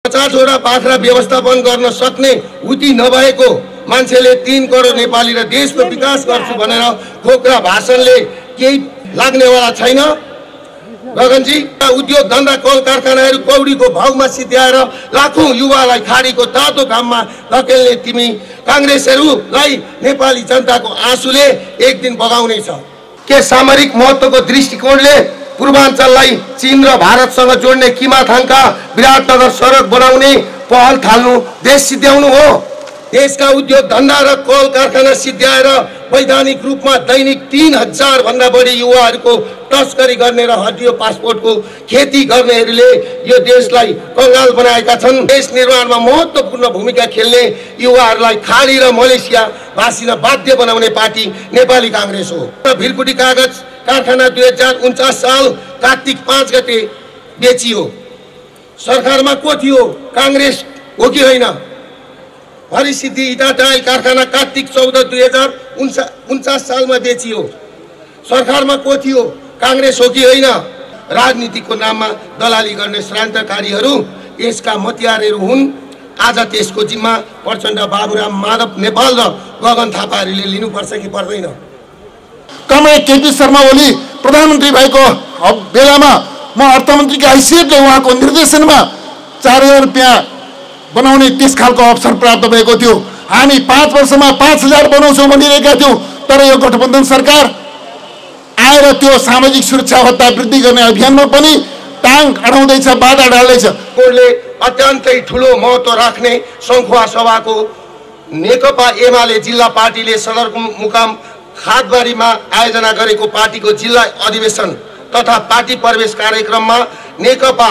50 वटा बाख्रा व्यवस्थापन गर्न सक्ने उति नभएको मान्छेले 3 करोड नेपाली र देशको विकास गर्छु भनेर खोक्रा भाषणले केही लाग्नेवाला छैन। गगनजी, उद्योग धन्दा कल कारखानाहरू कौडीको भाउमा सिद्ध्याएर लाखौं युवालाई खाडीको तातो घाममा धकेल्ने तिमी कांग्रेसहरूलाई नेपाली जनताको आँसुले एक दिन बगाउनेछ। के सामरिक महत्त्वको दृष्टिकोणले पूर्वाञ्चललाई चीन र भारतसँग जोड्ने किमाथाङका विराटनगर सडक बनाउने पहल थाल्नु देश सिद्ध्याउनु हो। देशका उद्योग धन्दा र कल कारखाना सिद्ध्याएर वैधानिक रूपमा दैनिक 3000 भन्दा बढी युवाहरूको तस्करी गर्ने र हड्डियो पासपोर्टको खेती गर्नेहरूले यो देशलाई कंगाल बनाएका छन्। देश निर्माणमा महत्त्वपूर्ण भूमिका खेल्ने युवाहरूलाई खाडी र मलेसिया भाषिन बाध्य बनाउने पार्टी नेपाली कांग्रेस हो। भिरकुटी कागज कारखाना 2049 साल कार्तिक 5 गते बेचियो। सरकारमा को थियो? कांग्रेस हो कि होइन? हरिसिद्धि इटा टाइल कारखाना कार्तिक 14 2049 सालमा बेचियो। सरकारमा को थियो? कांग्रेस हो कि होइन? राजनीतिको नाममा दलाली गर्ने श्रान्तकारीहरू यसका मतियारहरू हुन्। आज त्यसको जिम्मा प्रचण्ड, बाबुराम माधव नेपाल र गगन थापाहरूले लिनुपर्छ कि पर्दैन? कमरे केपी शर्मा ओली प्रधानमन्त्री भएको बेलामा म अर्थमन्त्रीको हैसियतले उहाँको निर्देशनमा 4000 रुपैयाँ बनाउने त्यस खालको अवसर प्राप्त भएको थियो। हामी 5 वर्षमा 5000 बनाउँछौँ भनिरहेका थियौँ, तर यो गठबन्धन सरकार आएर त्यो सामाजिक सुरक्षा भत्ता वृद्धि गर्ने अभियानमा पनि टाङ अडाउँदैछ, बाधा डाल्दैछ। कोर्टले अत्यन्तै ठुलो महत्त्व राख्ने सङ्खुवा सभाको नेकपा एमाले जिल्ला पार्टीले सदरमुकाम खादबारीमा आयोजना गरेको पार्टीको जिल्ला अधिवेशन तथा पार्टी प्रवेश कार्यक्रममा नेकपा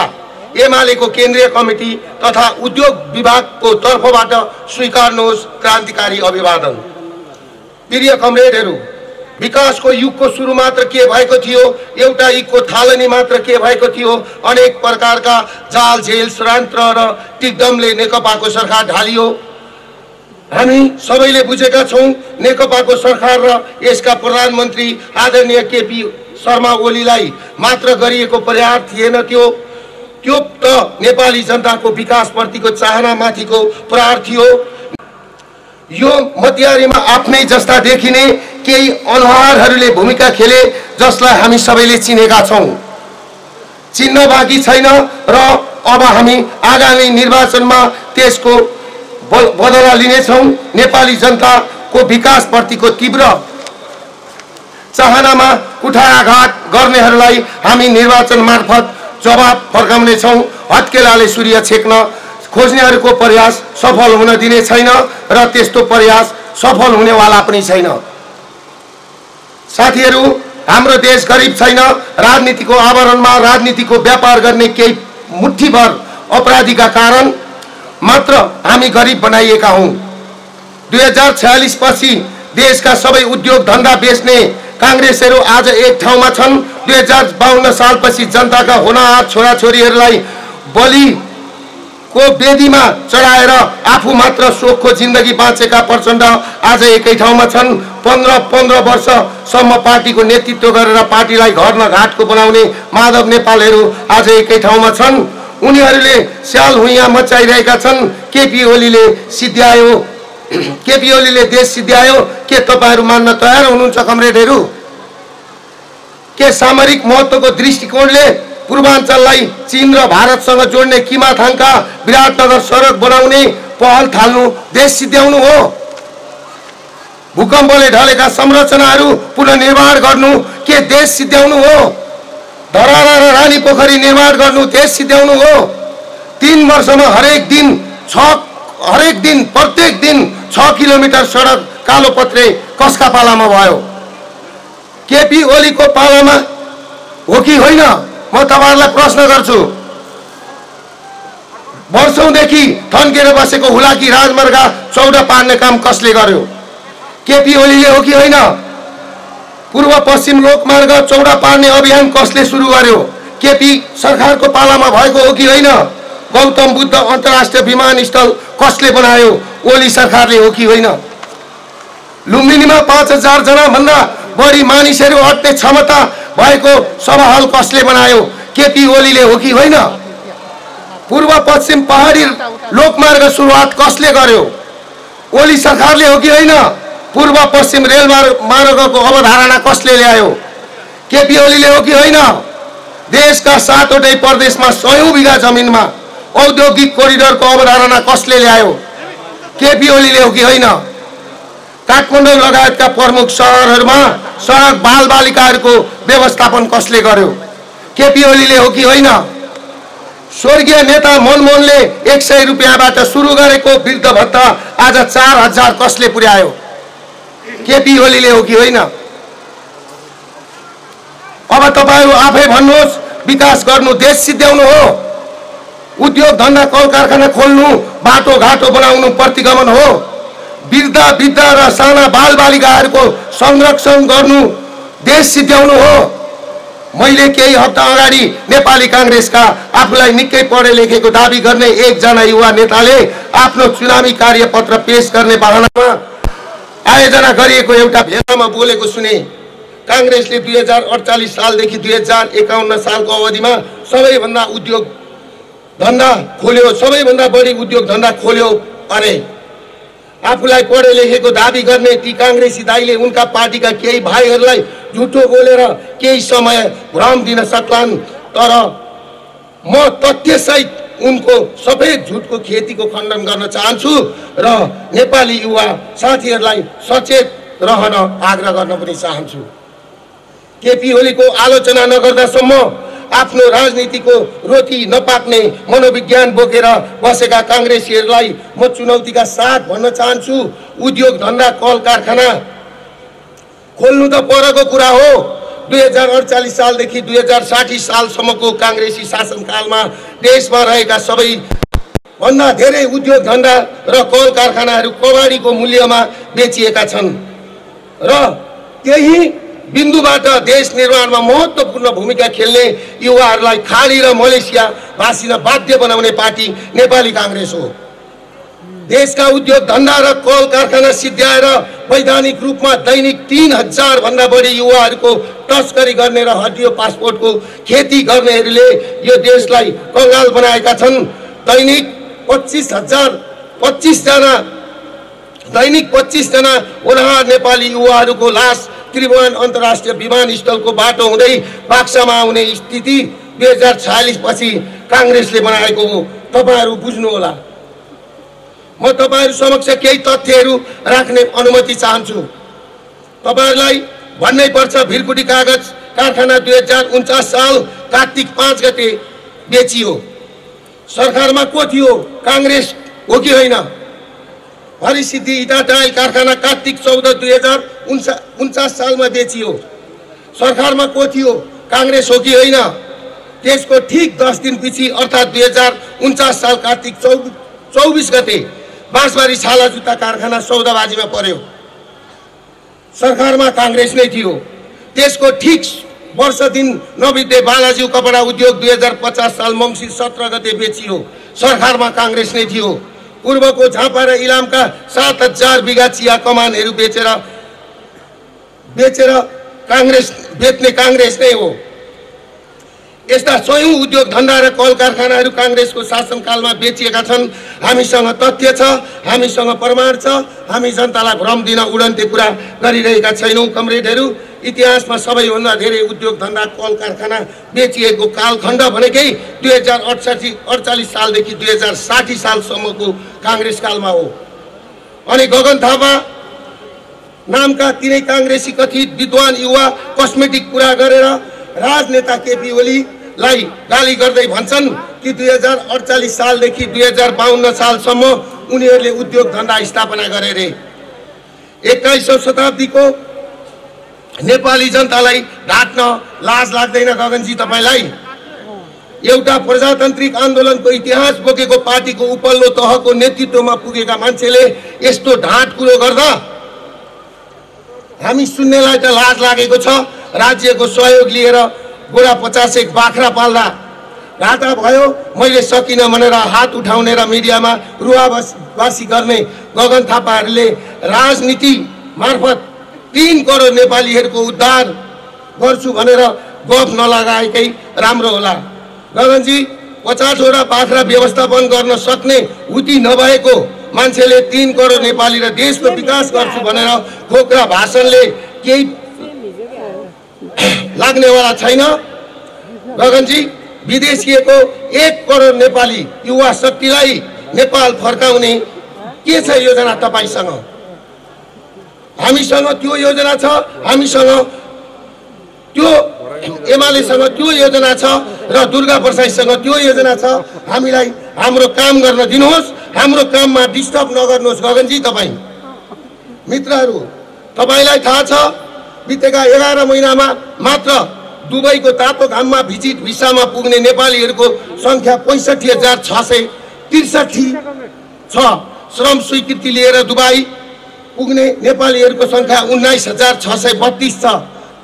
एमालेको केन्द्रीय कमिटी तथा उद्योग विभागको तर्फबाट स्वीकार्नुहोस् क्रान्तिकारी अभिवादन। प्रिय कमरेडहरू, विकासको युगको सुरु मात्र के भएको थियो? एउटा युगको थालनी मात्र के भएको थियो? अनेक प्रकारका जाल झेल षड्यन्त्र र टिकदमले नेकपाको सरकार ढालियो। हामी सबैले बुझेका छौँ नेकपाको सरकार र यसका प्रधानमन्त्री आदरणीय केपी शर्मा ओलीलाई मात्र गरिएको प्रयास थिएन, त्यो त नेपाली जनताको विकासप्रतिको चाहनामाथिको प्रहार थियो। यो मतियारीमा आफ्नै जस्ता देखिने केही अनुहारहरूले भूमिका खेले जसलाई हामी सबैले चिनेका छौँ। चिन्न बाँकी छैन र अब हामी आगामी निर्वाचनमा त्यसको बदला लिनेछौँ। नेपाली जनताको विकासप्रतिको तीव्र चाहनामा कुठाराघात गर्नेहरूलाई हामी निर्वाचन मार्फत जवाब फर्काउनेछौँ। हत्केलाले सूर्य छेक्न खोज्नेहरूको प्रयास सफल हुन दिने छैन र त्यस्तो प्रयास सफल हुनेवाला पनि छैन। साथीहरू, हाम्रो देश गरिब छैन। राजनीतिको आवरणमा राजनीतिको व्यापार गर्ने केही मुठ्ठीभर अपराधीका कारण मात्र हामी गरिब बनाइएका हौँ। 2046 पछि देशका सबै उद्योग धन्दा बेच्ने कांग्रेसहरू आज एक ठाउँमा छन्। 2052 सालपछि जनताका होनहार छोराछोरीहरूलाई बलिको वेदीमा चढाएर आफू मात्र शोकको जिन्दगी बाँचेका प्रचण्ड आज एकै ठाउँमा छन्। 15 वर्षसम्म पार्टीको नेतृत्व गरेर पार्टीलाई घर न घाटको बनाउने माधव नेपालहरू आज एकै ठाउँमा छन्। उनीहरूले स्याल हुइया मचाइरहेका छन्। केपी ओलीले सिद्ध्यायो, केपी ओलीले देश सिद्ध्यायो। के तपाईहरू मान्न तयार हुनुहुन्छ कमरेडहरू? के सामरिक महत्त्वको दृष्टिकोणले पूर्वाञ्चललाई चीन र भारतसँग जोड्ने किमाथाङका विराटनगर सडक बनाउने पहल थाल्नु देश सिद्ध्याउनु हो। भूकम्पले ढलेका संरचनाहरू पुनर्निर्माण गर्नु के देश सिद्ध्याउनु हो? धरारा र रानी पोखरी निर्माण गर्नु देश सिद्ध्याउनु हो। 3 वर्षमा हरेक दिन प्रत्येक दिन 6 किलोमिटर सडक कालोपत्रे कसका पालामा भयो? केपी ओलीको पालामा हो कि होइन? म तपाईहरुलाई प्रश्न गर्छु। वर्षौंदेखि थन्केर बसेको हुलाकी राजमार्ग चौडा पार्ने काम कसले गर्यो? केपी ओलीले हो कि होइन? पूर्व पश्चिम लोकमार्ग चौडा पार्ने अभियान कसले सुरु गर्यो? केपी सरकारको पालामा भएको हो कि होइन? गौतम बुद्ध अन्तर्राष्ट्रिय विमानस्थल कसले बनायो? ओली सरकारले हो कि होइन? लुम्बिनीमा 5000 जना भन्दा बढी मानिसहरू अट्ने क्षमता भएको सभा हल कसले बनायो? केपी ओलीले हो कि होइन? पूर्व पश्चिम पहाडी लोकमार्ग सुरुवात कसले गर्यो? ओली सरकारले हो कि होइन? पूर्व पश्चिम रेल मार्गको अवधारणा कसले ल्यायो? केपी ओलीले हो कि होइन? देशका 7वटै प्रदेशमा 100 बिघा जमिनमा औद्योगिक कोरिडोरको अवधारणा कसले ल्यायो? केपी ओलीले हो कि होइन? काठमाडौँ लगायतका प्रमुख सहरहरूमा सडक बालबालिकाहरूको व्यवस्थापन कसले गर्यो? केपी ओलीले हो कि होइन? स्वर्गीय नेता मनमोहनले 100 रुपियाँबाट सुरु गरेको वृद्ध भत्ता आज 4000 कसले पुर्यायो? केपी ओलीले हो कि होइन? अब तपाईहरु आफै भन्नुहोस्, विकास गर्नु देश सिद्ध्याउनु हो? उद्योग धन्दा कल कारखाना खोल्नु, बाटो घाटो बनाउनु प्रतिगमन हो? वृद्ध र साना बालबालिकाहरूको संरक्षण गर्नु देश सिद्ध्याउनु हो? मैले केही हप्ता अगाडि नेपाली कांग्रेसका आफूलाई निकै पढे लेखेको दाबी गर्ने एकजना युवा नेताले आफ्नो चुनावी कार्यपत्र पेश गर्ने बहानामा आयोजना गरिएको एउटा भेलामा बोलेको सुने। कांग्रेसले 2048 सालदेखि 2051 सालको अवधिमा सबैभन्दा उद्योग धन्दा खोल्यो, सबैभन्दा बढी उद्योग धन्दा खोल्यो अरे। आफूलाई पढे लेखेको दाबी गर्ने ती कांग्रेसी दाइले उनका पार्टीका केही भाइहरूलाई झुटो बोलेर केही समय भ्रम दिन सक्लान्, तर म तथ्यसहित उनको सफेद झुटको खेतीको खण्डन गर्न चाहन्छु र नेपाली युवा साथीहरूलाई सचेत रहन आग्रह गर्न पनि चाहन्छु। केपी ओलीको आलोचना नगर्दासम्म आफ्नो राजनीतिको रोटी नपाक्ने मनोविज्ञान बोकेर बसेका कांग्रेसीहरूलाई म चुनौतीका साथ भन्न चाहन्छु, उद्योग धन्दा कल कारखाना खोल्नु त परको कुरा हो। 2048 सालदेखि 2060 सालसम्मको कांग्रेसी शासनकालमा देशमा रहेका सबै भन्दा धेरै उद्योग धन्दा र कल कारखानाहरू कबाडीको मूल्यमा बेचिएका छन् र त्यही बिन्दुबाट देश निर्माणमा महत्त्वपूर्ण भूमिका खेल्ने युवाहरूलाई खाडी र मलेसिया भाषिन बाध्य बनाउने पार्टी नेपाली कांग्रेस हो। देशका उद्योग धन्दा र कल कारखाना सिद्ध्याएर वैधानिक रूपमा दैनिक 3000 भन्दा बढी युवाहरूको तस्करी गर्ने र हड्डियो पासपोर्टको खेती गर्नेहरूले यो देशलाई कंगाल बनाएका छन्। दैनिक 25 जना उनीहरू नेपाली युवाहरूको लास त्रिभुवन अन्तर्राष्ट्रिय विमानस्थलको बाटो हुँदै बाक्सामा आउने स्थिति 2046 पछि कांग्रेसले बनाएको हो। तपाईहरु बुझ्नु होला। म तपाईहरु समक्ष केही तथ्यहरू राख्ने अनुमति चाहन्छु। तपाईहरुलाई भन्नै पर्छ, भिरकुटी कागज कारखाना 2049 साल कार्तिक 5 गते बेचियो। सरकारमा को थियो? कांग्रेस हो कि होइन? हरिसिद्धि इटा टाइल कारखाना कार्तिक 14 2049 सालमा बेचियो। सरकारमा को थियो? कांग्रेस हो कि होइन? त्यसको ठीक 10 दिनपछि अर्थात् 2049 साल कार्तिक 24 गते बाँसबारी छाला जुत्ता कारखाना सौदाबाजीमा पर्यो। सरकारमा कांग्रेस नै थियो। त्यसको ठीक वर्ष दिन नबित्दै बालाजी कपडा उद्योग 2050 साल मङ्सिर 17 गते बेचियो। सरकारमा कांग्रेस नै थियो। पूर्वको झापा र इलामका 7000 बिघा चिया कमानहरू बेचेर कांग्रेस बेच्ने कांग्रेस नै हो। यस्ता 100 उद्योग धन्दा र कल कारखानाहरू कांग्रेसको शासनकालमा बेचिएका छन्। हामीसँग तथ्य छ, हामीसँग प्रमाण छ। हामी जनतालाई भ्रम दिन उडन्ते कुरा गरिरहेका छैनौं। कमरेडहरू, इतिहासमा सबैभन्दा धेरै उद्योग धन्दा कल कारखाना बेचिएको कालखण्ड भनेकै 2048 सालदेखि 2060 सालसम्मको कांग्रेस कालमा हो। अनि गगन थापा नामका तिनै कांग्रेसी कथित विद्वान युवा कस्मेटिक कुरा गरेर राजनेता केपी ओलीलाई गाली गर्दै भन्छन् कि 2048 सालदेखि 2052 सालसम्म उनीहरूले उद्योग धन्दा स्थापना गरे रे। 21औं शताब्दीको नेपाली जनतालाई ढाट्न लाज लाग्दैन गगनजी तपाईलाई? एउटा प्रजातान्त्रिक आन्दोलनको इतिहास बोकेको पार्टीको उपल्लो तहको नेतृत्वमा पुगेका मान्छेले यस्तो ढाँट कुरो गर्दा हामी सुन्नेलाई त लाज लागेको छ। राज्यको सहयोग लिएर गोरा 50 बाख्रा पाल्दा घाटा भयो, मैले सकिन भनेर हात उठाउने र मिडियामा रुवावासी गर्ने गगन थापाहरूले राजनीति मार्फत 3 करोड नेपालीहरूको उद्धार गर्छु भनेर गफ नलगाएकै राम्रो होला। गगनजी, 50 वटा बाख्रा व्यवस्थापन गर्न सक्ने उति नभएको मान्छेले 3 करोड नेपाली र देशको विकास गर्छु भनेर खोक्रा भाषणले केही लाग्नेवाला छैन। गगनजी, विदेशिएको 1 करोड नेपाली युवा शक्तिलाई नेपाल फर्काउने के छ योजना तपाईसँग? हामीसँग त्यो योजना छ, हामीसँग त्यो एमालेसँग त्यो योजना छ र दुर्गा प्रसादसँग त्यो योजना छ। हामीलाई हाम्रो काम गर्न दिनुहोस्, हाम्रो काममा डिस्टर्ब नगर्नुहोस्। गगनजी, तपाईँ मित्रहरू, तपाईँलाई थाहा छ बितेका 11 महिनामा मात्र दुबईको तातो घाममा भिजिट भिसामा पुग्ने नेपालीहरूको सङ्ख्या 65,663 छ। श्रम स्वीकृति लिएर दुबई पुग्ने नेपालीहरूको सङ्ख्या 19,632 छ।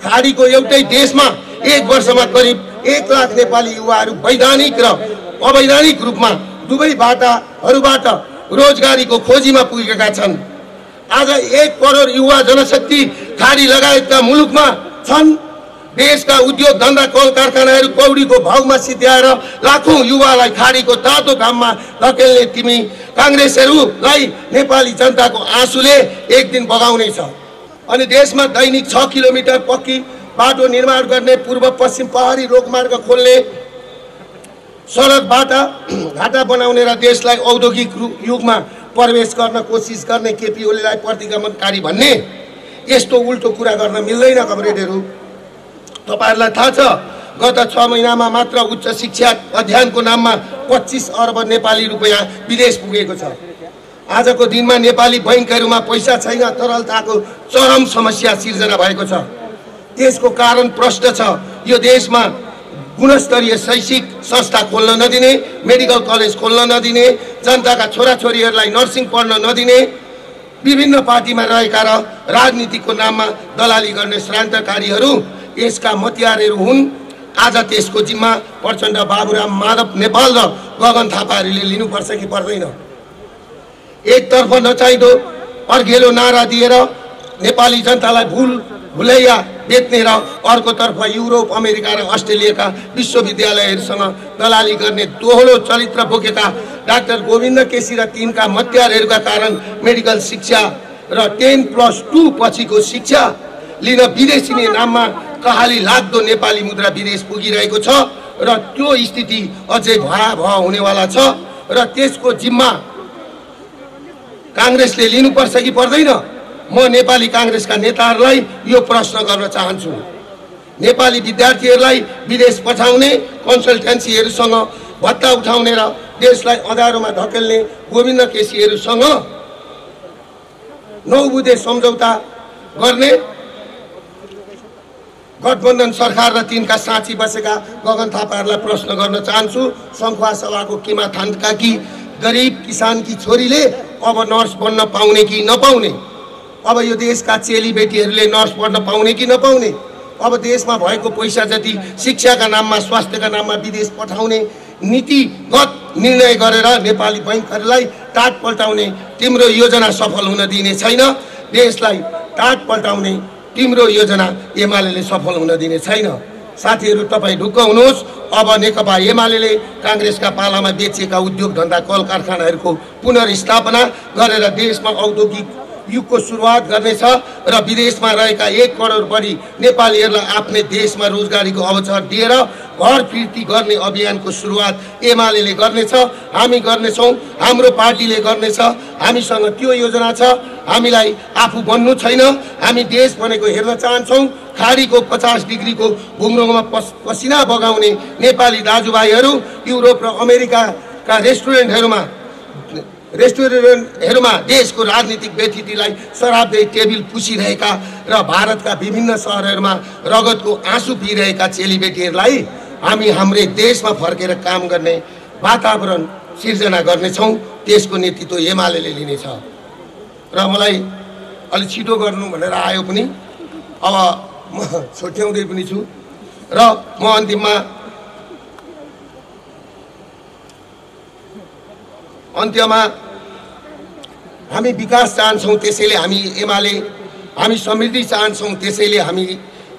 खाडीको एउटै देशमा 1 वर्षमा करिब 1 लाख नेपाली युवाहरू वैधानिक र अवैधानिक रूपमा दुवैबाटबाट रोजगारीको खोजीमा पुगेका छन्। आज 1 करोड युवा जनशक्ति खाडी लगायतका मुलुकमा छन्। देशका उद्योग धन्दा कल कारखानाहरू पौडीको भाउमा सिद्ध्याएर लाखौं युवालाई खाडीको तातो घाममा धकेल्ने तिमी काङ्ग्रेसहरूलाई नेपाली जनताको आँसुले एक दिन बगाउनेछ। अनि देशमा दैनिक 6 किलोमिटर पक्की बाटो निर्माण गर्ने, पूर्व पश्चिम पहाडी रोगमार्ग खोल्ने, सडक घाटा बनाउने र देशलाई औद्योगिक युगमा प्रवेश गर्न कोसिस गर्ने केपी ओलीलाई प्रतिगमनकारी भन्ने यस्तो उल्टो कुरा गर्न मिल्दैन। कमरेडहरू, तपाईहरुलाई थाहा छ गत 6 महिनामा मात्र उच्च शिक्षा अध्ययनको नाममा 25 अर्ब नेपाली रुपैयाँ विदेश पुगेको छ। आजको दिनमा नेपाली बैंकहरुमा पैसा छैन, तरलताको चरम समस्या सिर्जना भएको छ। त्यसको कारण प्रश्न छ। यो देशमा गुणस्तरीय शैक्षिक संस्था खोल्न नदिने, मेडिकल कलेज खोल्न नदिने, जनताका छोराछोरीहरूलाई नर्सिङ पढ्न नदिने, विभिन्न पार्टीमा रहेका र राजनीतिको नाममा दलाली गर्ने श्रान्तकारीहरू यसका मतियारहरू हुन्। आज त्यसको जिम्मा प्रचण्ड, बाबुराम माधव नेपाल र गगन थापाहरूले लिनुपर्छ कि पर्दैन? एकतर्फ नचाहिँदो अर्घेलो नारा दिएर नेपाली जनतालाई भुलैया बेच्ने र अर्कोतर्फ युरोप, अमेरिका र अस्ट्रेलियाका विश्वविद्यालयहरूसँग दलाली गर्ने दोहोरो चरित्र बोकेका डाक्टर गोविन्द केसी र तिनका मत्यारहरूका कारण मेडिकल शिक्षा र 10+2 पछिको शिक्षा लिन विदेशी नाममा कहाली लाग्दो नेपाली मुद्रा विदेश पुगिरहेको छ र त्यो स्थिति अझै भयावह हुनेवाला छ र त्यसको जिम्मा कांग्रेसले लिनुपर्छ कि पर्दैन? म नेपाली कांग्रेसका नेताहरूलाई यो प्रश्न गर्न चाहन्छु। नेपाली विद्यार्थीहरूलाई विदेश पठाउने, कन्सल्टेन्सीहरूसँग भत्ता उठाउने र देशलाई अँध्यारोमा धकेल्ने गोविन्द केसीहरूसँग 9 बुँदे सम्झौता गर्ने गठबन्धन सरकार र तिनका साँची बसेका गगन थापाहरूलाई प्रश्न गर्न चाहन्छु। सङ्खुवा सभाको किमा थान्का कि गरिब किसानकी छोरीले अब नर्स बन्न पाउने कि नपाउने? अब यो देशका चेलीबेटीहरूले नर्स पढ्न पाउने कि नपाउने? अब देशमा भएको पैसा जति शिक्षाका नाममा, स्वास्थ्यका नाममा विदेश पठाउने नीतिगत निर्णय गरेर नेपाली बैंकहरूलाई टाट पल्टाउने तिम्रो योजना सफल हुन दिने छैन। देशलाई टाट पल्टाउने तिम्रो योजना एमालेले सफल हुन दिने छैन। साथीहरू, तपाईँ ढुक्क हुनुहोस्। अब नेकपा एमालेले कांग्रेसका पालामा बेचिएका उद्योग धन्दा कल कारखानाहरूको पुनर्स्थापना गरेर देशमा औद्योगिक युगको सुरुवात गर्नेछ र विदेशमा रहेका 1 करोड बढी नेपालीहरूलाई आफ्नै देशमा रोजगारीको अवसर दिएर घर फिर्ती गर्ने अभियानको सुरुवात एमालेले गर्नेछ। हामी गर्नेछौँ, हाम्रो पार्टीले गर्नेछ। हामीसँग त्यो योजना छ। हामीलाई आफू बन्नु छैन, हामी देश बनेको हेर्न चाहन्छौँ। खाडीको 50 डिग्रीको घुम्रोमा पसिना बगाउने नेपाली दाजुभाइहरू युरोप र अमेरिकाका रेस्टुरेन्टहरूमा देशको राजनीतिक व्यतिथिलाई शराबदै टेबिल पुसिरहेका र भारतका विभिन्न सहरहरूमा रगतको आँसु पिइरहेका चेलीबेटीहरूलाई हामी हाम्रै देशमा फर्केर काम गर्ने वातावरण सिर्जना गर्नेछौँ। त्यसको नेतृत्व एमालेले लिनेछ। र मलाई अलि छिटो गर्नु भनेर आयो पनि, अब म छोट्याउँदै पनि छु र म अन्त्यमा हामी विकास चाहन्छौँ, त्यसैले हामी एमाले, हामी समृद्धि चाहन्छौँ, त्यसैले हामी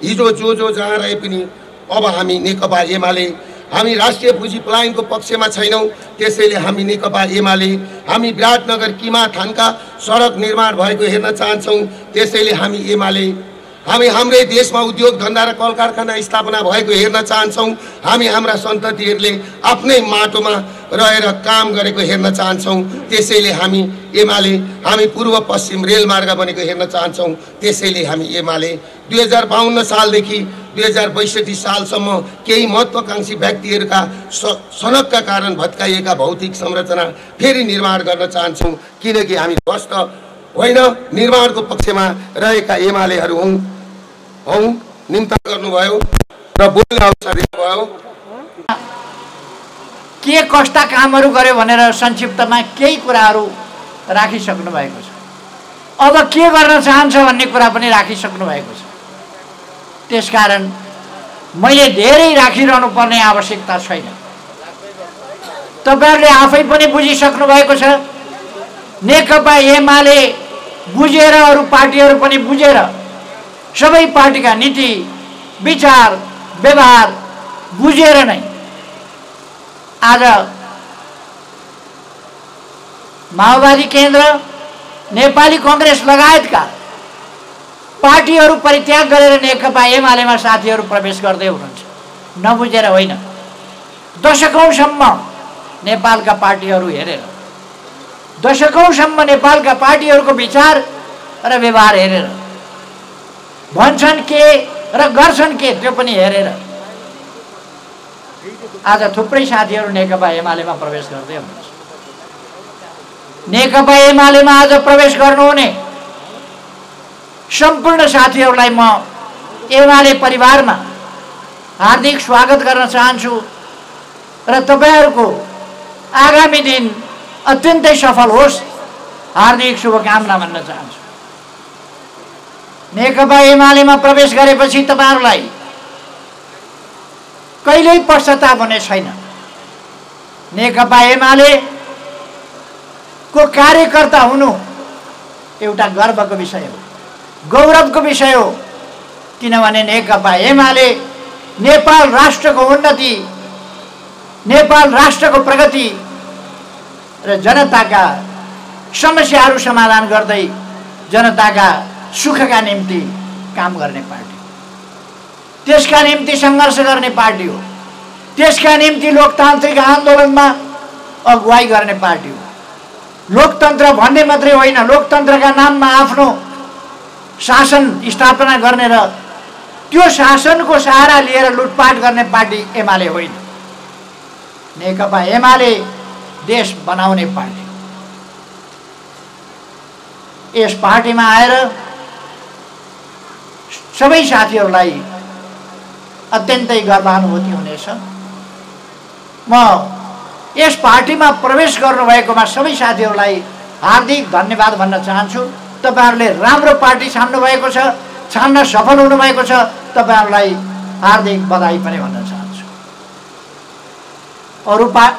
हिजो जो जहाँ रहे पनि अब हामी नेकपा एमाले हामी राष्ट्रिय पुँजी पलायनको पक्षमा छैनौँ। त्यसैले हामी नेकपा एमाले हामी विराटनगर किमा थानका सडक निर्माण भएको हेर्न चाहन्छौँ। त्यसैले हामी एमाले हामी हाम्रै देशमा उद्योग धन्दा र कल कारखाना स्थापना भएको हेर्न चाहन्छौँ। हामी हाम्रा सन्ततिहरूले आफ्नै माटोमा रहेर काम गरेको हेर्न चाहन्छौँ। त्यसैले हामी एमाले हामी पूर्व पश्चिम रेलमार्ग बनेको हेर्न चाहन्छौँ। त्यसैले हामी एमाले 2052 सालदेखि 2062 सालसम्म केही महत्त्वाकांक्षी व्यक्तिहरूका सनकका कारण भत्काइएका भौतिक संरचना फेरि निर्माण गर्न चाहन्छौँ। किनकि हामी ध्वस्त होइन निर्माणको पक्षमा रहेका एमालेहरू हौँ। निम्ता गर्नुभयो र बोल्ने अवसर दिनुभयो। के कस्ता कामहरू गर्यो भनेर संक्षिप्तमा केही कुराहरू राखिसक्नु भएको छ। अब के गर्न चाहन्छ भन्ने कुरा पनि राखिसक्नु भएको छ। त्यसकारण मैले धेरै राखिरहनु पर्ने आवश्यकता छैन। तपाईहरुले आफै पनि बुझिसक्नु भएको छ। नेकपा एमाले बुझेर अरु पार्टीहरू पनि बुझेर सबै पार्टीका नीति विचार व्यवहार बुझेर नै आज माओवादी केन्द्र नेपाली कांग्रेस लगायतका पार्टीहरू परित्याग गरेर नेकपा एमालेमा साथीहरू प्रवेश गर्दै हुनुहुन्छ। नबुझेर होइन, दशकौंसम्म नेपालका पार्टीहरू हेरेर, दशकौंसम्म नेपालका पार्टीहरूको विचार र व्यवहार हेरेर, भन्छन् के र गर्छन् के त्यो पनि हेरेर आज थुप्रै साथीहरू नेकपा एमालेमा प्रवेश गर्दै हुनुहुन्छ। नेकपा एमालेमा आज प्रवेश गर्नुहुने सम्पूर्ण साथीहरूलाई म एमाले परिवारमा हार्दिक स्वागत गर्न चाहन्छु र तपाईहरुको आगामी दिन अत्यन्तै सफल होस् हार्दिक शुभकामना भन्न चाहन्छु। नेकपा एमालेमा प्रवेश गरेपछि तपाईहरुलाई कहिल्यै पश्चाताप हुने छैन। नेकपा एमाले को कार्यकर्ता हुनु एउटा गर्वको विषय हो, गौरवको विषय हो। किनभने नेकपा एमाले नेपाल राष्ट्रको उन्नति, नेपाल राष्ट्रको प्रगति र जनताका समस्याहरू समाधान गर्दै जनताका सुखका निम्ति काम गर्ने पार्टी, त्यसका निम्ति सङ्घर्ष गर्ने पार्टी हो, त्यसका निम्ति लोकतान्त्रिक आन्दोलनमा अगुवाई गर्ने पार्टी हो। लोकतन्त्र भन्ने मात्रै होइन, लोकतन्त्रका नाममा आफ्नो शासन स्थापना गर्ने र त्यो शासनको सहारा लिएर लुटपाट गर्ने पार्टी एमाले होइन। नेकपा एमाले देश बनाउने पार्टी। यस पार्टीमा आएर सबै साथीहरूलाई अत्यन्तै गर्वानुभूति हुनेछ। म यस पार्टीमा प्रवेश गर्नुभएकोमा सबै साथीहरूलाई हार्दिक धन्यवाद भन्न चाहन्छु। तपाईहरुले राम्रो पार्टी छान्नु भएको छ, छान्न सफल हुनु भएको छ। तपाईहरुलाई हार्दिक बधाई पनि भन्न चाहन्छु।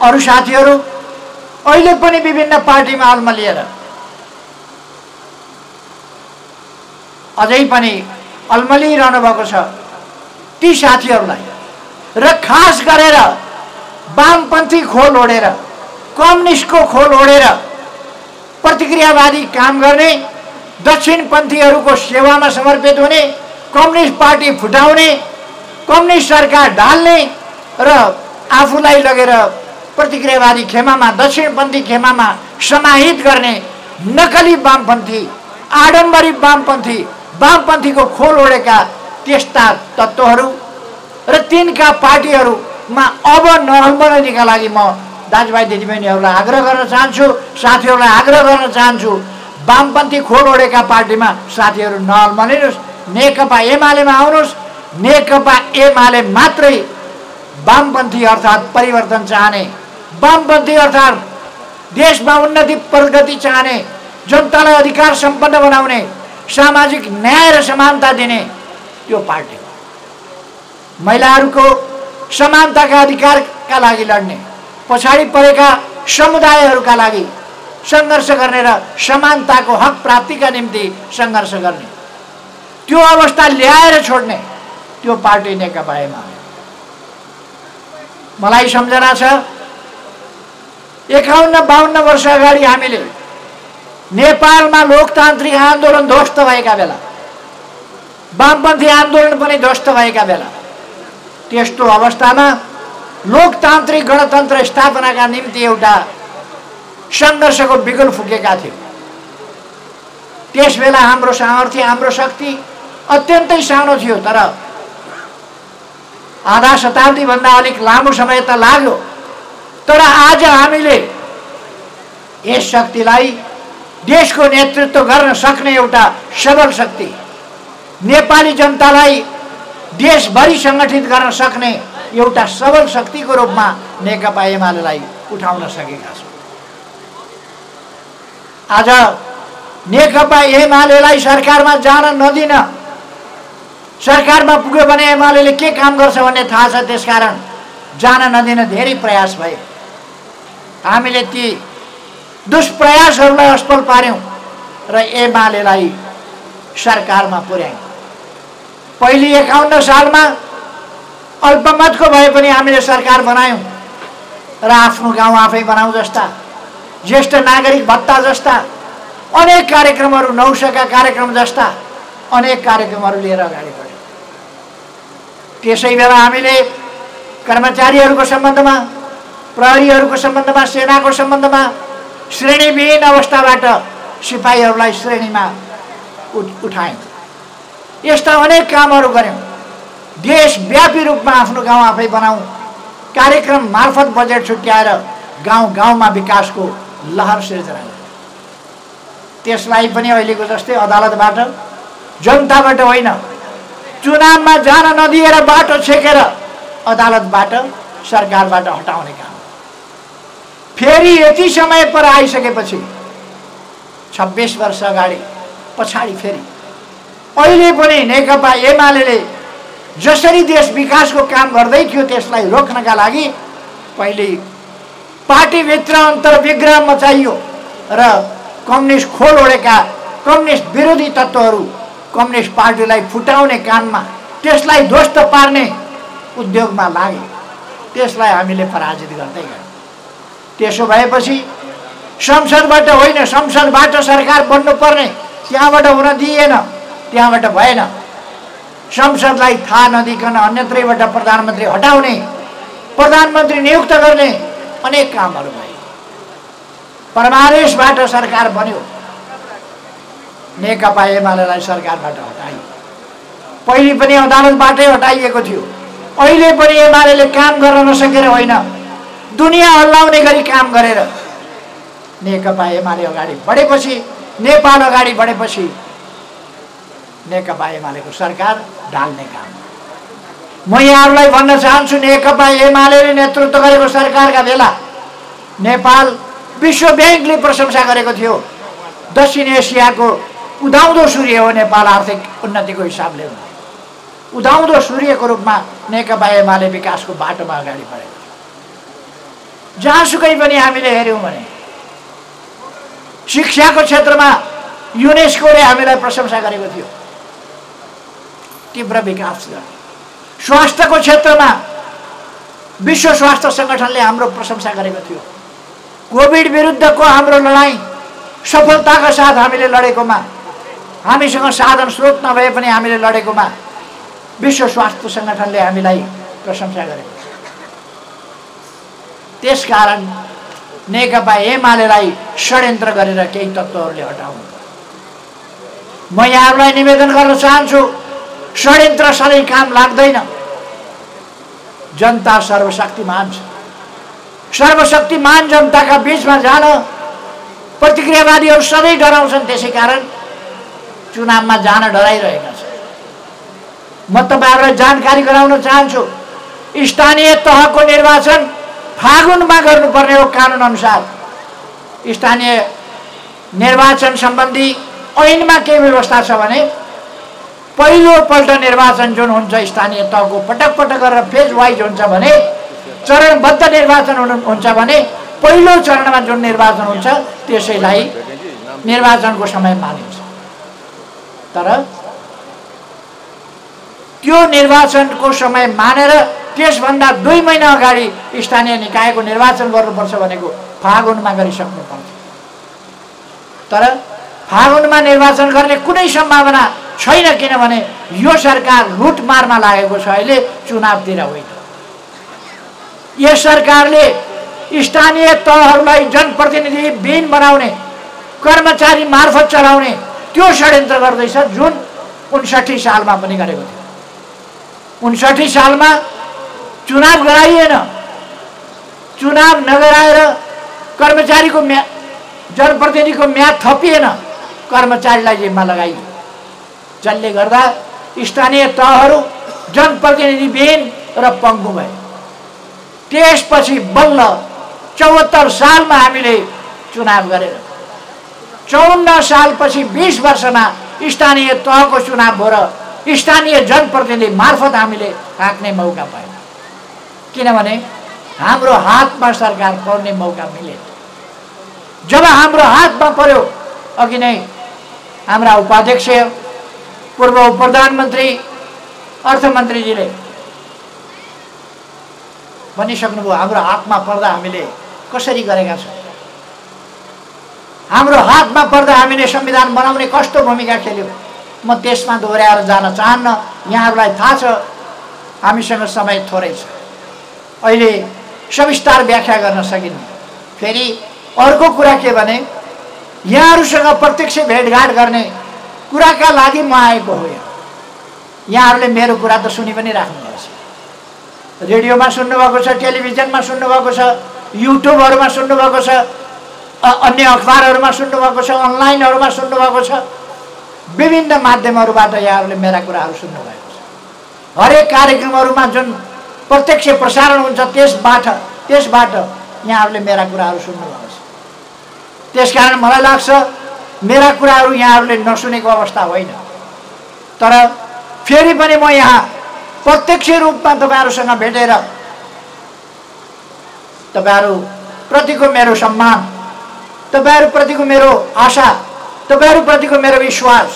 अरु साथीहरू अहिले पनि विभिन्न पार्टीमा अल्मलिएर अझै पनि अल्मलिरहनु भएको छ। ती साथीहरूलाई र खास गरेर वामपन्थी खोल ओढेर, कम्युनिस्टको खोल ओढेर प्रतिक्रियावादी काम गर्ने, दक्षिणपन्थीहरूको सेवामा समर्पित हुने, कम्युनिस्ट पार्टी फुटाउने, कम्युनिस्ट सरकार ढाल्ने र आफूलाई लगेर प्रतिक्रियावादी खेमामा, दक्षिणपन्थी खेमामा समाहित गर्ने नकली वामपन्थी, आडम्बरी वामपन्थी, वामपन्थीको खोल ओढेका त्यस्ता तत्त्वहरू र तिनका पार्टीहरूमा अब नअल्मलिनका लागि म दाजुभाइ दिदीबहिनीहरूलाई आग्रह गर्न चाहन्छु, साथीहरूलाई आग्रह गर्न चाहन्छु। वामपन्थी खोल ओढेका पार्टीमा साथीहरू नअल्मलिनुहोस्, नेकपा एमालेमा आउनुहोस्। नेकपा एमाले मात्रै वामपन्थी अर्थात् परिवर्तन चाहने, वामपन्थी अर्थात् देशमा उन्नति प्रगति चाहने, जनतालाई अधिकार सम्पन्न बनाउने, सामाजिक न्याय र समानता दिने त्यो पार्टी हो। महिलाहरूको समानताका अधिकारका लागि लड्ने, पछाडि परेका समुदायहरूका लागि सङ्घर्ष गर्ने र समानताको हक प्राप्तिका निम्ति सङ्घर्ष गर्ने, त्यो अवस्था ल्याएर छोड्ने त्यो पार्टी नेकपा एमाले। मलाई सम्झना छ 51-52 वर्ष अगाडि हामीले नेपालमा लोकतान्त्रिक आन्दोलन ध्वस्त भएका बेला, वामपन्थी आन्दोलन पनि ध्वस्त भएका बेला, त्यस्तो अवस्थामा लोकतान्त्रिक गणतन्त्र स्थापनाका निम्ति एउटा सङ्घर्षको बिगुल फुकेका थियौँ। त्यसबेला हाम्रो सामर्थ्य, हाम्रो शक्ति अत्यन्तै सानो थियो, तर आधा शताब्दी भन्दा अलिक लामो समय त लाग्यो। तर आज हामीले यस शक्तिलाई देशको नेतृत्व गर्न सक्ने एउटा सबल शक्ति, नेपाली जनतालाई देशभरि सङ्गठित गर्न सक्ने एउटा सबल शक्तिको रूपमा नेकपा एमालेलाई उठाउन सकेका छौँ। आज नेकपा एमालेलाई सरकारमा जान नदिन, सरकारमा पुग्यो भने एमालेले के काम गर्छ भन्ने थाहा छ, त्यसकारण जान नदिन धेरै प्रयास भए। हामीले ती दुष्प्रयासहरूलाई असफल पार्यौँ र एमालेलाई सरकारमा पुर्यायौँ। पहिले 51 सालमा अल्पमतको भए पनि हामीले सरकार बनायौँ र आफ्नो गाउँ आफै बनाऊ जस्ता, ज्येष्ठ नागरिक भत्ता जस्ता अनेक कार्यक्रमहरू, नौसका कार्यक्रम जस्ता अनेक कार्यक्रमहरू लिएर अगाडि बढ्यौँ। त्यसै बेला हामीले कर्मचारीहरूको सम्बन्धमा, प्रहरीहरूको सम्बन्धमा, सेनाको सम्बन्धमा श्रेणीविहीन अवस्थाबाट सिपाहीहरूलाई श्रेणीमा उठायौँ। यस्ता अनेक कामहरू गऱ्यौँ। देशव्यापी रूपमा आफ्नो गाउँ आफै बनाऊ कार्यक्रम मार्फत बजेट छुट्याएर गाउँ गाउँमा विकासको लहर सिर्जना गर्यौँ। त्यसलाई पनि अहिलेको जस्तै अदालतबाट, जनताबाट होइन, चुनावमा जान नदिएर बाटो छेकेर अदालतबाट, सरकारबाट हटाउने काम। फेरि यति समय पर आइसकेपछि 26 वर्ष अगाडि पछाडि फेरि अहिले पनि नेकपा एमालेले जसरी देश विकासको काम गर्दै थियो त्यसलाई रोक्नका लागि पहिले पार्टीभित्र अन्तर्विग्रह मचाइयो र कम्युनिस्ट खोल ओढेका कम्युनिस्ट विरोधी तत्त्वहरू कम्युनिस्ट पार्टीलाई फुटाउने काममा, त्यसलाई ध्वस्त पार्ने उद्योगमा लागे। त्यसलाई हामीले पराजित गर्दै गयौँ। त्यसो भएपछि संसदबाट होइन, संसदबाट सरकार बन्नुपर्ने, त्यहाँबाट हुन दिएन, त्यहाँबाट भएन। संसदलाई थाहा नदिकन अन्यत्रैबाट प्रधानमन्त्री हटाउने, प्रधानमन्त्री नियुक्त गर्ने अनेक कामहरू भए। परमादेशबाट सरकार बन्यो, नेकपा एमालेलाई सरकारबाट हटाइयो। पहिले पनि अदालतबाटै हटाइएको थियो। अहिले पनि एमालेले काम गर्न नसकेर होइन, दुनियाँ हल्लाउने गरी काम गरेर नेकपा एमाले अगाडि बढेपछि, नेपाल अगाडि बढेपछि नेकपा एमालेको सरकार ढाल्ने काम। म यहाँहरूलाई भन्न चाहन्छु, नेकपा एमालेले नेतृत्व गरेको सरकारका बेला नेपाल विश्व ब्याङ्कले प्रशंसा गरेको थियो। दक्षिण एसियाको उदाउँदो सूर्य हो नेपाल, आर्थिक उन्नतिको हिसाबले उदाउँदो सूर्यको रूपमा नेकपा एमाले विकासको बाटोमा अगाडि बढेको थियो। जहाँसुकै पनि हामीले हेऱ्यौँ भने शिक्षाको क्षेत्रमा युनेस्कोले हामीलाई प्रशंसा गरेको थियो, तीव्र विकास गर्यो। स्वास्थ्यको क्षेत्रमा विश्व स्वास्थ्य सङ्गठनले हाम्रो प्रशंसा गरेको थियो। कोभिड विरुद्धको हाम्रो लडाईँ सफलताका साथ हामीले लडेकोमा, हामीसँग साधन स्रोत नभए पनि हामीले लडेकोमा विश्व स्वास्थ्य सङ्गठनले हामीलाई प्रशंसा गरेको छ। त्यसकारण नेकपा एमालेलाई षड्यन्त्र गरेर केही तत्त्वहरूले हटाउनु। म यहाँहरूलाई निवेदन गर्न चाहन्छु, षड्यन्त्र सधैँ काम लाग्दैन। जनता सर्वशक्तिमान छ। सर्वशक्तिमान जनताका बीचमा जान प्रतिक्रियावादीहरू सधैँ डराउँछन्, त्यसै कारण चुनावमा जान डराइरहेका छन्। म तपाईँहरूलाई जानकारी गराउन चाहन्छु, स्थानीय तहको निर्वाचन फागुनमा गर्नुपर्ने हो कानुन अनुसार। स्थानीय निर्वाचन सम्बन्धी ऐनमा के व्यवस्था छ भने पहिलोपल्ट निर्वाचन जुन हुन्छ स्थानीय तहको पटक पटक गरेर फेज वाइज हुन्छ भने, चरणबद्ध निर्वाचन हुन्छ भने पहिलो चरणमा जुन निर्वाचन हुन्छ त्यसैलाई निर्वाचनको समय मानिन्छ। तर त्यो निर्वाचनको समय मानेर त्यसभन्दा 2 महिना अगाडि स्थानीय निकायको निर्वाचन गर्नुपर्छ भनेको फागुनमा गरिसक्नुपर्छ। तर फागुनमा निर्वाचन गर्ने कुनै सम्भावना छैन, किनभने यो सरकार लुटमारमा लागेको छ, अहिले चुनावतिर होइन। यस सरकारले स्थानीय तहहरूलाई जनप्रतिनिधिविहीन बनाउने, कर्मचारी मार्फत चलाउने त्यो षड्यन्त्र गर्दैछ, जुन 59 सालमा पनि गरेको थियो। 59 सालमा चुनाव गराइएन, चुनाव नगराएर कर्मचारीको जनप्रतिनिधिको म्याद थपिएन, कर्मचारीलाई जिम्मा लगाइयो, जसले गर्दा स्थानीय तहहरू जनप्रतिनिधिविहीन र पङ्गु भए। त्यसपछि बल्ल 74 सालमा हामीले चुनाव गरेर 54 सालपछि 20 वर्षमा स्थानीय तहको चुनाव भएर स्थानीय जनप्रतिनिधि मार्फत हामीले हाँक्ने मौका पायौँ, किनभने हाम्रो हातमा सरकार पर्ने मौका मिलेन। जब हाम्रो हातमा पर्यो, अघि नै हाम्रा उपाध्यक्ष, पूर्व प्रधानमन्त्री, अर्थमन्त्रीजीले भनिसक्नुभयो, हाम्रो हातमा पर्दा हामीले कसरी गरेका छौँ, हाम्रो हातमा पर्दा हामीले संविधान बनाउने कस्तो भूमिका खेल्यो। म त्यसमा दोहोऱ्याएर जान चाहन्न, यहाँहरूलाई थाहा छ, हामीसँग समय थोरै छ, अहिले सविस्तार व्याख्या गर्न सकिन्न। फेरि अर्को कुरा के भने, यहाँहरूसँग प्रत्यक्ष भेटघाट गर्ने कुराका लागि म आएको हो। यहाँहरूले मेरो कुरा त सुनि पनि राख्नुपर्छ, रेडियोमा सुन्नुभएको छ, टेलिभिजनमा सुन्नुभएको छ, युट्युबहरूमा सुन्नुभएको छ, अन्य अखबारहरूमा सुन्नुभएको छ, अनलाइनहरूमा सुन्नुभएको छ, विभिन्न माध्यमहरूबाट यहाँहरूले मेरा कुराहरू सुन्नुभएको छ। हरेक कार्यक्रमहरूमा जुन प्रत्यक्ष प्रसारण हुन्छ त्यसबाट यहाँहरूले मेरा कुराहरू सुन्नुभएको छ। त्यसकारण मलाई लाग्छ मेरा कुराहरू यहाँहरूले नसुनेको अवस्था होइन। तर फेरि पनि म यहाँ प्रत्यक्ष रूपमा तपाईँहरूसँग भेटेर तपाईँहरूप्रतिको मेरो सम्मान, तपाईँहरूप्रतिको मेरो आशा, तपाईँहरूप्रतिको मेरो विश्वास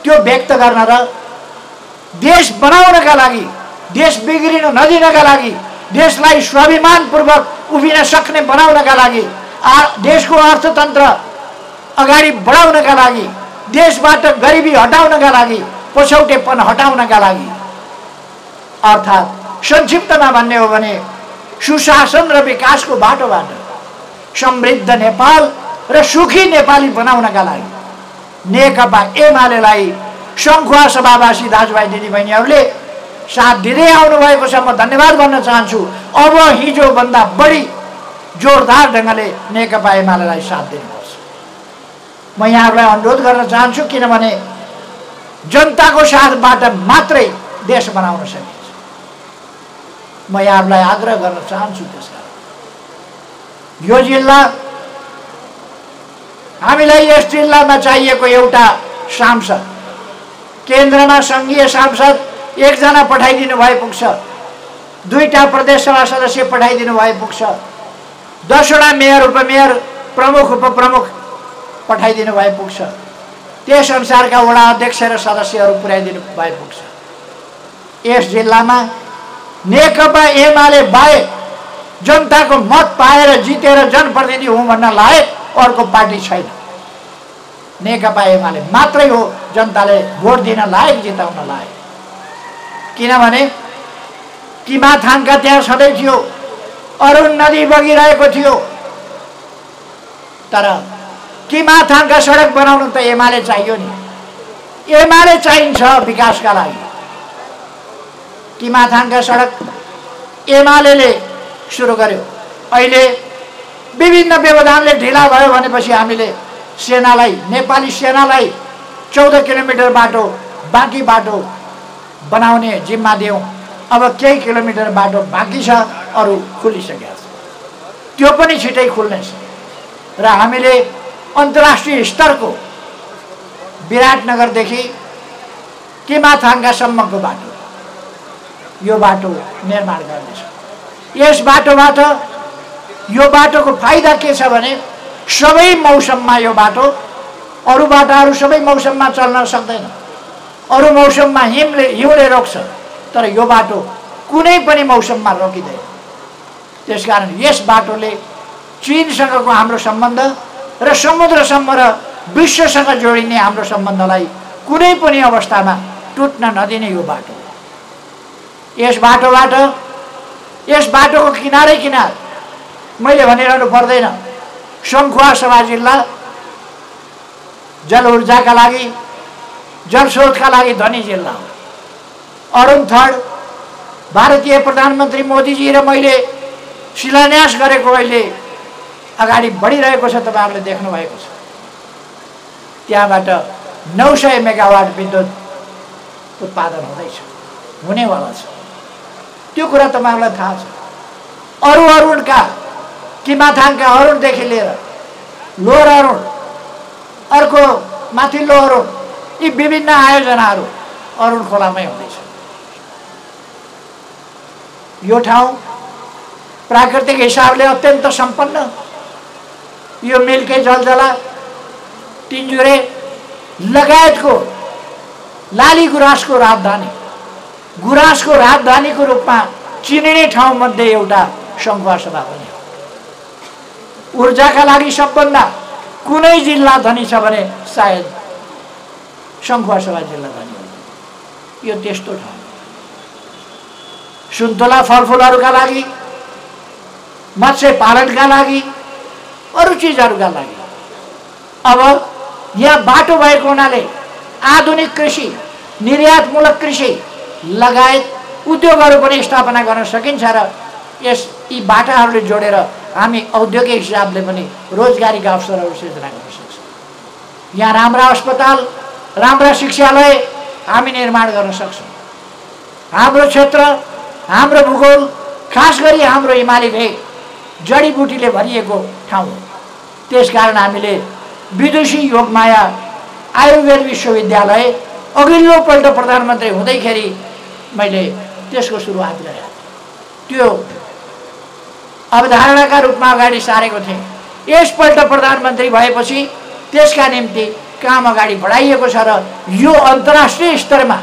त्यो व्यक्त गर्न र देश बनाउनका लागि, देश बिग्रिन नदिनका लागि, देशलाई स्वाभिमानपूर्वक उभिन सक्ने बनाउनका लागि, देशको अर्थतन्त्र अगाडि बढाउनका लागि, देशबाट गरिबी हटाउनका लागि, पछौटेपन हटाउनका लागि, अर्थात् संक्षिप्तमा भन्ने हो भने सुशासन र विकासको बाटोबाट समृद्ध नेपाल र सुखी नेपाली बनाउनका लागि नेकपा एमालेलाई सङ्खुवा सभावासी दाजुभाइ दिदीबहिनीहरूले साथ दिँदै आउनुभएको छ। म धन्यवाद भन्न चाहन्छु। अब हिजोभन्दा बढी जोरदार ढङ्गले नेकपा एमालेलाई साथ दिनुपर्छ। म यहाँहरूलाई अनुरोध गर्न चाहन्छु, किनभने जनताको साथबाट मात्रै देश बनाउन सकिन्छ। म यहाँहरूलाई आग्रह गर्न चाहन्छु। त्यसकारण यो जिल्ला, हामीलाई यस जिल्लामा चाहिएको एउटा सांसद, केन्द्रमा सङ्घीय सांसद 1 जना पठाइदिनु भए पुग्छ, 2टा प्रदेशसभा सदस्य पठाइदिनु भए पुग्छ, 10 वटा मेयर, उपमेयर, प्रमुख उपप्रमुख पठाइदिनु भए पुग्छ, त्यस अनुसारका वडा अध्यक्ष र सदस्यहरू पुर्याइदिनु भए पुग्छ। यस जिल्लामा नेकपा एमाले बाहेक जनताको मत पाएर जितेर जनप्रतिनिधि हुँ भन्न लायक अर्को पार्टी छैन। नेकपा एमाले मात्रै हो जनताले भोट दिन लायक, जिताउन लायक। किनभने किमाथाङका त्यहाँ सधैँ थियो, अरुण नदी बगिरहेको थियो, तर किमाथाङका सडक बनाउनु त एमाले चाहियो नि, एमाले चाहिन्छ विकासका लागि। किमाथाङका सडक एमाले सुरु गर्यो। अहिले विभिन्न व्यवधानले ढिला भयो भनेपछि हामीले सेनालाई, नेपाली सेनालाई 14 किलोमिटर बाटो, बाँकी बाटो बनाउने जिम्मा दियौँ। अब केही किलोमिटर बाटो बाँकी छ, अरू खुलिसकेको छ, त्यो पनि छिटै खुल्नेछ। र हामीले अन्तर्राष्ट्रिय स्तरको विराटनगरदेखि किमाथाङकासम्मको बाटो, यो बाटो निर्माण गर्नेछ। यस बाटोबाट, यो बाटोको फाइदा के छ भने सबै मौसममा यो बाटो, अरू बाटाहरू सबै मौसममा चल्न सक्दैन, अरू मौसममा हिउँले रोक्छ, तर यो बाटो कुनै पनि मौसममा रोकिँदैन। त्यसकारण यस बाटोले चीनसँगको हाम्रो सम्बन्ध र समुद्रसम्म र विश्वसँग जोडिने हाम्रो सम्बन्धलाई कुनै पनि अवस्थामा टुट्न नदिने यो बाटो हो। यस बाटोको किनारै किनार मैले भनिरहनु पर्दैन, सङ्खुवासभा जिल्ला जल ऊर्जाका लागि, जलस्रोतका लागि धनी जिल्ला हो। अरुण थड भारतीय प्रधानमन्त्री मोदीजी र मैले शिलान्यास गरेको अहिले अगाडि बढिरहेको छ, तपाईँहरूले देख्नु भएको छ। त्यहाँबाट 900 मेगावाट विद्युत उत्पादन हुँदैछ, हुनेवाला छ। त्यो कुरा तपाईँहरूलाई थाहा छ। अरुणका किमाथाङका अरुणदेखि लिएर लोअर अरुण, अर्को माथिल्लो अरुण, यी विभिन्न आयोजनाहरू अरुण खोलामै हुँदैछ। यो ठाउँ प्राकृतिक हिसाबले अत्यन्त सम्पन्न। यो मिल्के जलजला, तिनजुरे लगायतको लाली गुराँसको राजधानी, गुराँसको राजधानीको रूपमा चिनिने ठाउँमध्ये एउटा सङ्खुवासभा पनि हो। ऊर्जाका लागि सबभन्दा कुनै जिल्ला धनी छ भने सायद सङ्खुवासभा जिल्ला धनी हो। यो त्यस्तो ठाउँ। सुन्तला फलफुलहरूका लागि, मत्स्य पालनका लागि, अरू चिजहरूका लागि अब यहाँ बाटो भएको हुनाले आधुनिक कृषि, निर्यातमूलक कृषि लगायत उद्योगहरू पनि स्थापना गर्न सकिन्छ र यी बाटाहरूले जोडेर हामी औद्योगिक हिसाबले पनि रोजगारीका अवसरहरू सृजना गर्न सक्छौँ। यहाँ राम्रा अस्पताल, राम्रा शिक्षालय हामी निर्माण गर्न सक्छौँ। हाम्रो क्षेत्र, हाम्रो भूगोल, खास गरी हाम्रो हिमाली भेग जडीबुटीले भरिएको ठाउँ हो। त्यसकारण हामीले विदुषी योगमाया आयुर्वेद विश्वविद्यालय अघिल्लोपल्ट प्रधानमन्त्री हुँदैखेरि मैले त्यसको सुरुवात गरेँ। त्यो अवधारणाका रूपमा अगाडि सारेको थिएँ। यसपल्ट प्रधानमन्त्री भएपछि त्यसका निम्ति काम अगाडि बढाइएको छ र यो अन्तर्राष्ट्रिय स्तरमा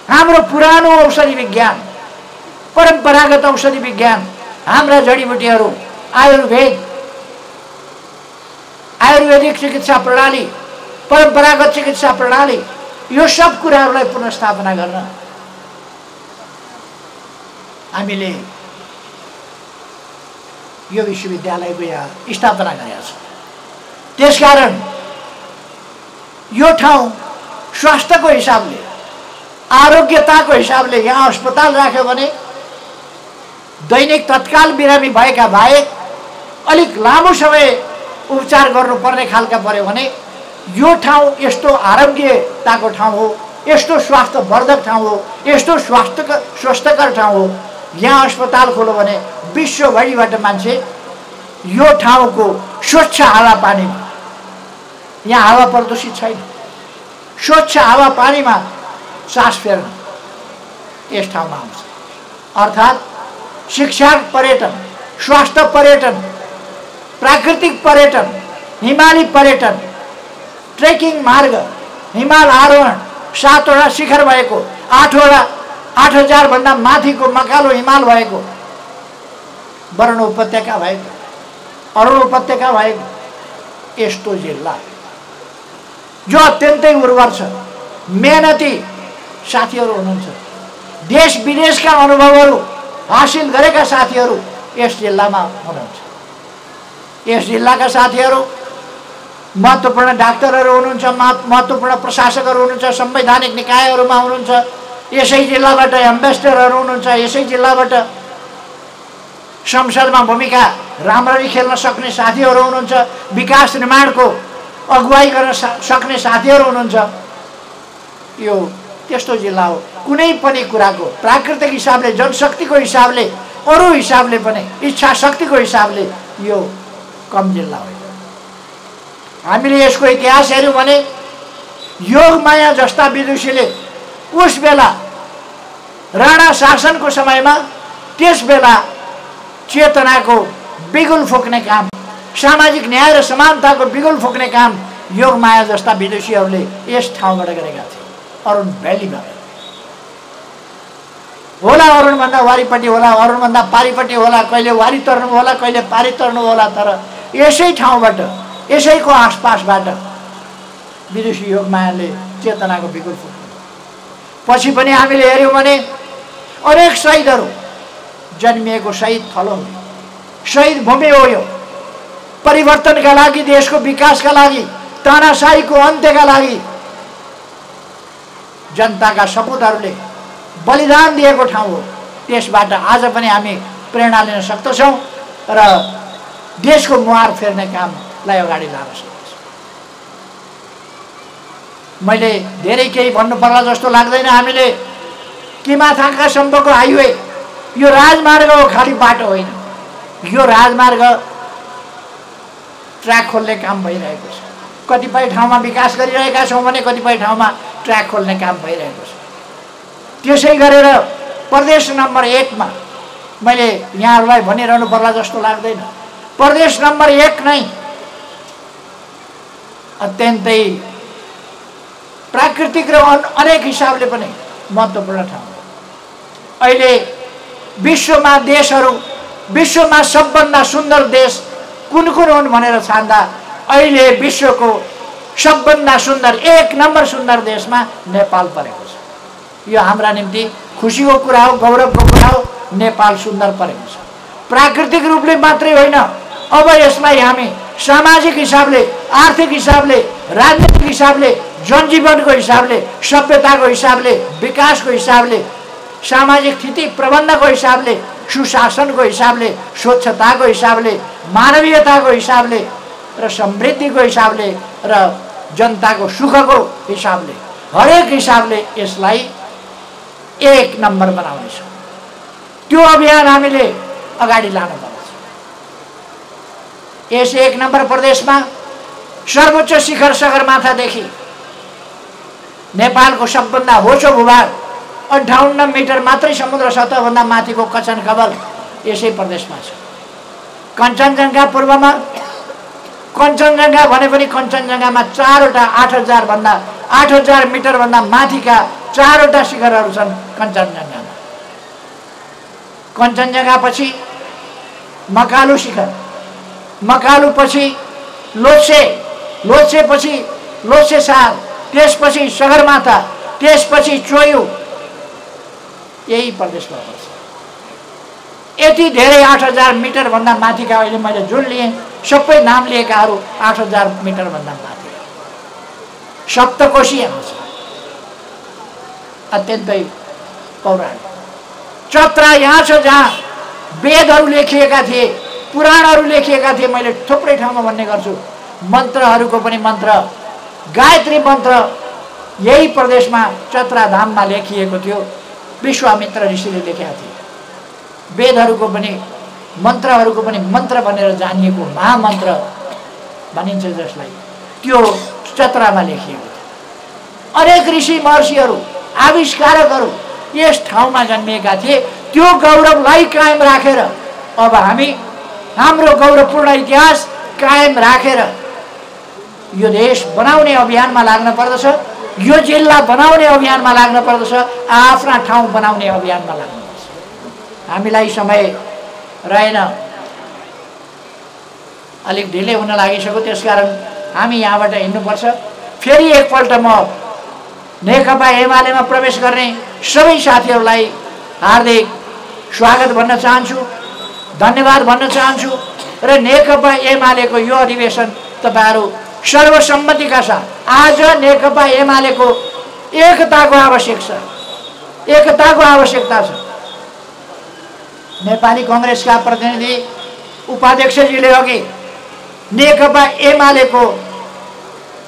हाम्रो पुरानो औषधि विज्ञान, परम्परागत औषधि विज्ञान, हाम्रा जडीबुटीहरू, आयुर्वेदिक चिकित्सा प्रणाली, परम्परागत चिकित्सा प्रणाली, यो सब कुराहरूलाई पुनर्स्थापना गर्न हामीले यो विश्वविद्यालयको यहाँ स्थापना गरेका छौँ। त्यसकारण यो ठाउँ स्वास्थ्यको हिसाबले, आरोग्यताको हिसाबले यहाँ अस्पताल राख्यो भने दैनिक तत्काल बिरामी भएका बाहेक अलिक लामो समय उपचार गर्नुपर्ने खालका पर्यो भने यो ठाउँ यस्तो आरोग्यताको ठाउँ हो, यस्तो स्वास्थ्यवर्धक ठाउँ हो, यस्तो स्वस्थकर ठाउँ हो। यहाँ अस्पताल खोल्यो भने विश्वभरिबाट मान्छे यो ठाउँको स्वच्छ हावापानीमा, यहाँ हावा प्रदूषित छैन, स्वच्छ हावापानीमा सास फेर्न यस ठाउँमा आउँछ। अर्थात् शिक्षा पर्यटन, स्वास्थ्य पर्यटन, प्राकृतिक पर्यटन, हिमाली पर्यटन, ट्रेकिङ मार्ग, हिमाल आरोहण, 7वटा शिखर भएको, 8,000 भन्दा माथिको मकालो हिमाल भएको, वर्ण उपत्यका भएको, अरुण उपत्यका भएको यस्तो जिल्ला जो अत्यन्तै उर्वर छ, मेहनती साथीहरू हुनुहुन्छ, देश विदेशका अनुभवहरू हासिल गरेका साथीहरू यस जिल्लामा हुनुहुन्छ। यस जिल्लाका साथीहरू महत्त्वपूर्ण डाक्टरहरू हुनुहुन्छ, महत्त्वपूर्ण प्रशासकहरू हुनुहुन्छ, संवैधानिक निकायहरूमा हुनुहुन्छ, यसै जिल्लाबाट एम्बेसडरहरू हुनुहुन्छ, यसै जिल्लाबाट संसदमा भूमिका राम्ररी खेल्न सक्ने साथीहरू हुनुहुन्छ, विकास निर्माणको अगुवाई गर्न सक्ने साथीहरू हुनुहुन्छ। यो त्यस्तो जिल्ला हो। कुनै पनि कुराको प्राकृतिक हिसाबले, जनशक्तिको हिसाबले, अरू हिसाबले पनि, इच्छा शक्तिको हिसाबले यो कम जिल्ला हो। हामीले यसको इतिहास हेर्यौँ भने योगमाया जस्ता विदुषीले उस बेला राणा शासनको समयमा त्यस बेला चेतनाको बिगुल फुक्ने काम, सामाजिक न्याय र समानताको बिगुल फुक्ने काम योगमाया जस्ता विदुषीहरूले यस ठाउँबाट गरेका थिए, अरुण भ्यालीमा। होला अरुणभन्दा वारीपट्टि होला, अरुणभन्दा पारिपट्टि होला, कहिले वारी तर्नु होला, कहिले पारी तर्नु होला। तर यसै ठाउँबाट, यसैको आसपासबाट विदुषी योगमायाले चेतनाको बिगुल फुक्नु। पछि पनि हामीले हेऱ्यौँ भने अनेक शहीदहरू जन्मिएको शहीद थलो हो, शहीद भूमि हो। यो परिवर्तनका लागि, देशको विकासका लागि, तानाशाहीको अन्त्यका लागि जनताका सपुतहरूले बलिदान दिएको ठाउँ हो। त्यसबाट आज पनि हामी प्रेरणा लिन सक्दछौँ र देशको मुहार फेर्ने कामलाई अगाडि लान सक्दछौँ। मैले धेरै केही भन्नु पर्ला जस्तो लाग्दैन। हामीले किमाथाङकासम्मको हाइवे यो राजमार्ग हो, खाली बाटो होइन। यो राजमार्ग ट्र्याक खोल्ने काम भइरहेको छ। कतिपय ठाउँमा विकास गरिरहेका छौँ भने कतिपय ठाउँमा ट्र्याक खोल्ने काम भइरहेको छ। त्यसै गरेर प्रदेश नम्बर 1 मा मैले यहाँहरूलाई भनिरहनु पर्ला जस्तो लाग्दैन। प्रदेश नम्बर 1 नै अत्यन्तै प्राकृतिक र अनेक हिसाबले पनि महत्त्वपूर्ण ठाउँ हो। अहिले विश्वमा देशहरू, विश्वमा सबभन्दा सुन्दर देश कुन कुन हुन् भनेर छान्दा अहिले विश्वको सबभन्दा सुन्दर 1 नम्बर सुन्दर देशमा नेपाल परेको छ। यो हाम्रा निम्ति खुसीको कुरा हो, गौरवको कुरा हो। नेपाल सुन्दर परेको छ। प्राकृतिक रूपले मात्रै होइन, अब यसलाई हामी सामाजिक हिसाबले, आर्थिक हिसाबले, राजनीतिक हिसाबले, जनजीवनको हिसाबले, सभ्यताको हिसाबले, विकासको हिसाबले, सामाजिक स्थिति प्रबन्धनको हिसाबले, सुशासनको हिसाबले, स्वच्छताको हिसाबले, मानवीयताको हिसाबले र समृद्धिको हिसाबले र जनताको सुखको हिसाबले, हरेक हिसाबले यसलाई 1 नम्बर बनाउनेछौँ। त्यो अभियान हामीले अगाडि लानुपर्छ। यस 1 नम्बर प्रदेशमा सर्वोच्च शिखर सगरमाथादेखि नेपालको सबभन्दा होचो भूभाग 58 मिटर मात्रै समुद्र सतहभन्दा माथिको कचन कवल यसै प्रदेशमा छ। कञ्चनजङ्घा पूर्वमा, कञ्चनजङ्घा भने पनि कञ्चनजङ्घामा 4वटा 8000 मिटरभन्दा माथिका 4वटा शिखरहरू छन् कञ्चनजङ्घामा। कञ्चनजङ्घा पछि मकालु शिखर, मकालु पछि लोछे, लोछे पछि लोछे सार, त्यसपछि सगरमाथा, त्यसपछि चोयु, यही प्रदेशमा पर्छ। यति धेरै 8000 मिटरभन्दा माथिका अहिले मैले जुन लिएँ सबै नाम लिएकाहरू 8000 मिटरभन्दा माथि। सप्तकोशी आउँछ, अत्यन्तै पौराणिक। चत्रा यहाँ छ जहाँ वेदहरू लेखिएका थिए, पुराणहरू लेखिएका थिए। मैले थुप्रै ठाउँमा भन्ने गर्छु, मन्त्रहरूको पनि मन्त्र, गायत्री मन्त्र यही प्रदेशमा चत्राधाममा लेखिएको थियो। विश्वामित्र ऋषिले लेखेका थिए। वेदहरूको पनि, मन्त्रहरूको पनि मन्त्र भनेर जानिएको महामन्त्र भनिन्छ जसलाई, त्यो चत्रामा लेखिएको थियो। अनेक ऋषि महर्षिहरू, आविष्कारकहरू यस ठाउँमा जन्मिएका थिए। त्यो गौरवलाई कायम राखेर अब हामी हाम्रो गौरवपूर्ण इतिहास कायम राखेर यो देश बनाउने अभियानमा लाग्न पर्दछ। यो जिल्ला बनाउने अभियानमा लाग्न पर्दछ। आफ्ना ठाउँ बनाउने अभियानमा लाग्नुपर्छ। हामीलाई समय रहेन, अलिक ढिलै हुन लागिसक्यो, त्यसकारण हामी यहाँबाट हिँड्नुपर्छ। फेरि एकपल्ट म नेकपा एमालेमा प्रवेश गर्ने सबै साथीहरूलाई हार्दिक स्वागत भन्न चाहन्छु, धन्यवाद भन्न चाहन्छु र नेकपा एमालेको यो अधिवेशन तपाईहरू सर्वसम्मतिका साथ, आज नेकपा एमालेको एकताको आवश्यक छ, एकताको आवश्यकता छ। नेपाली कांग्रेसका प्रतिनिधि उपाध्यक्षजीले अघि नेकपा एमालेको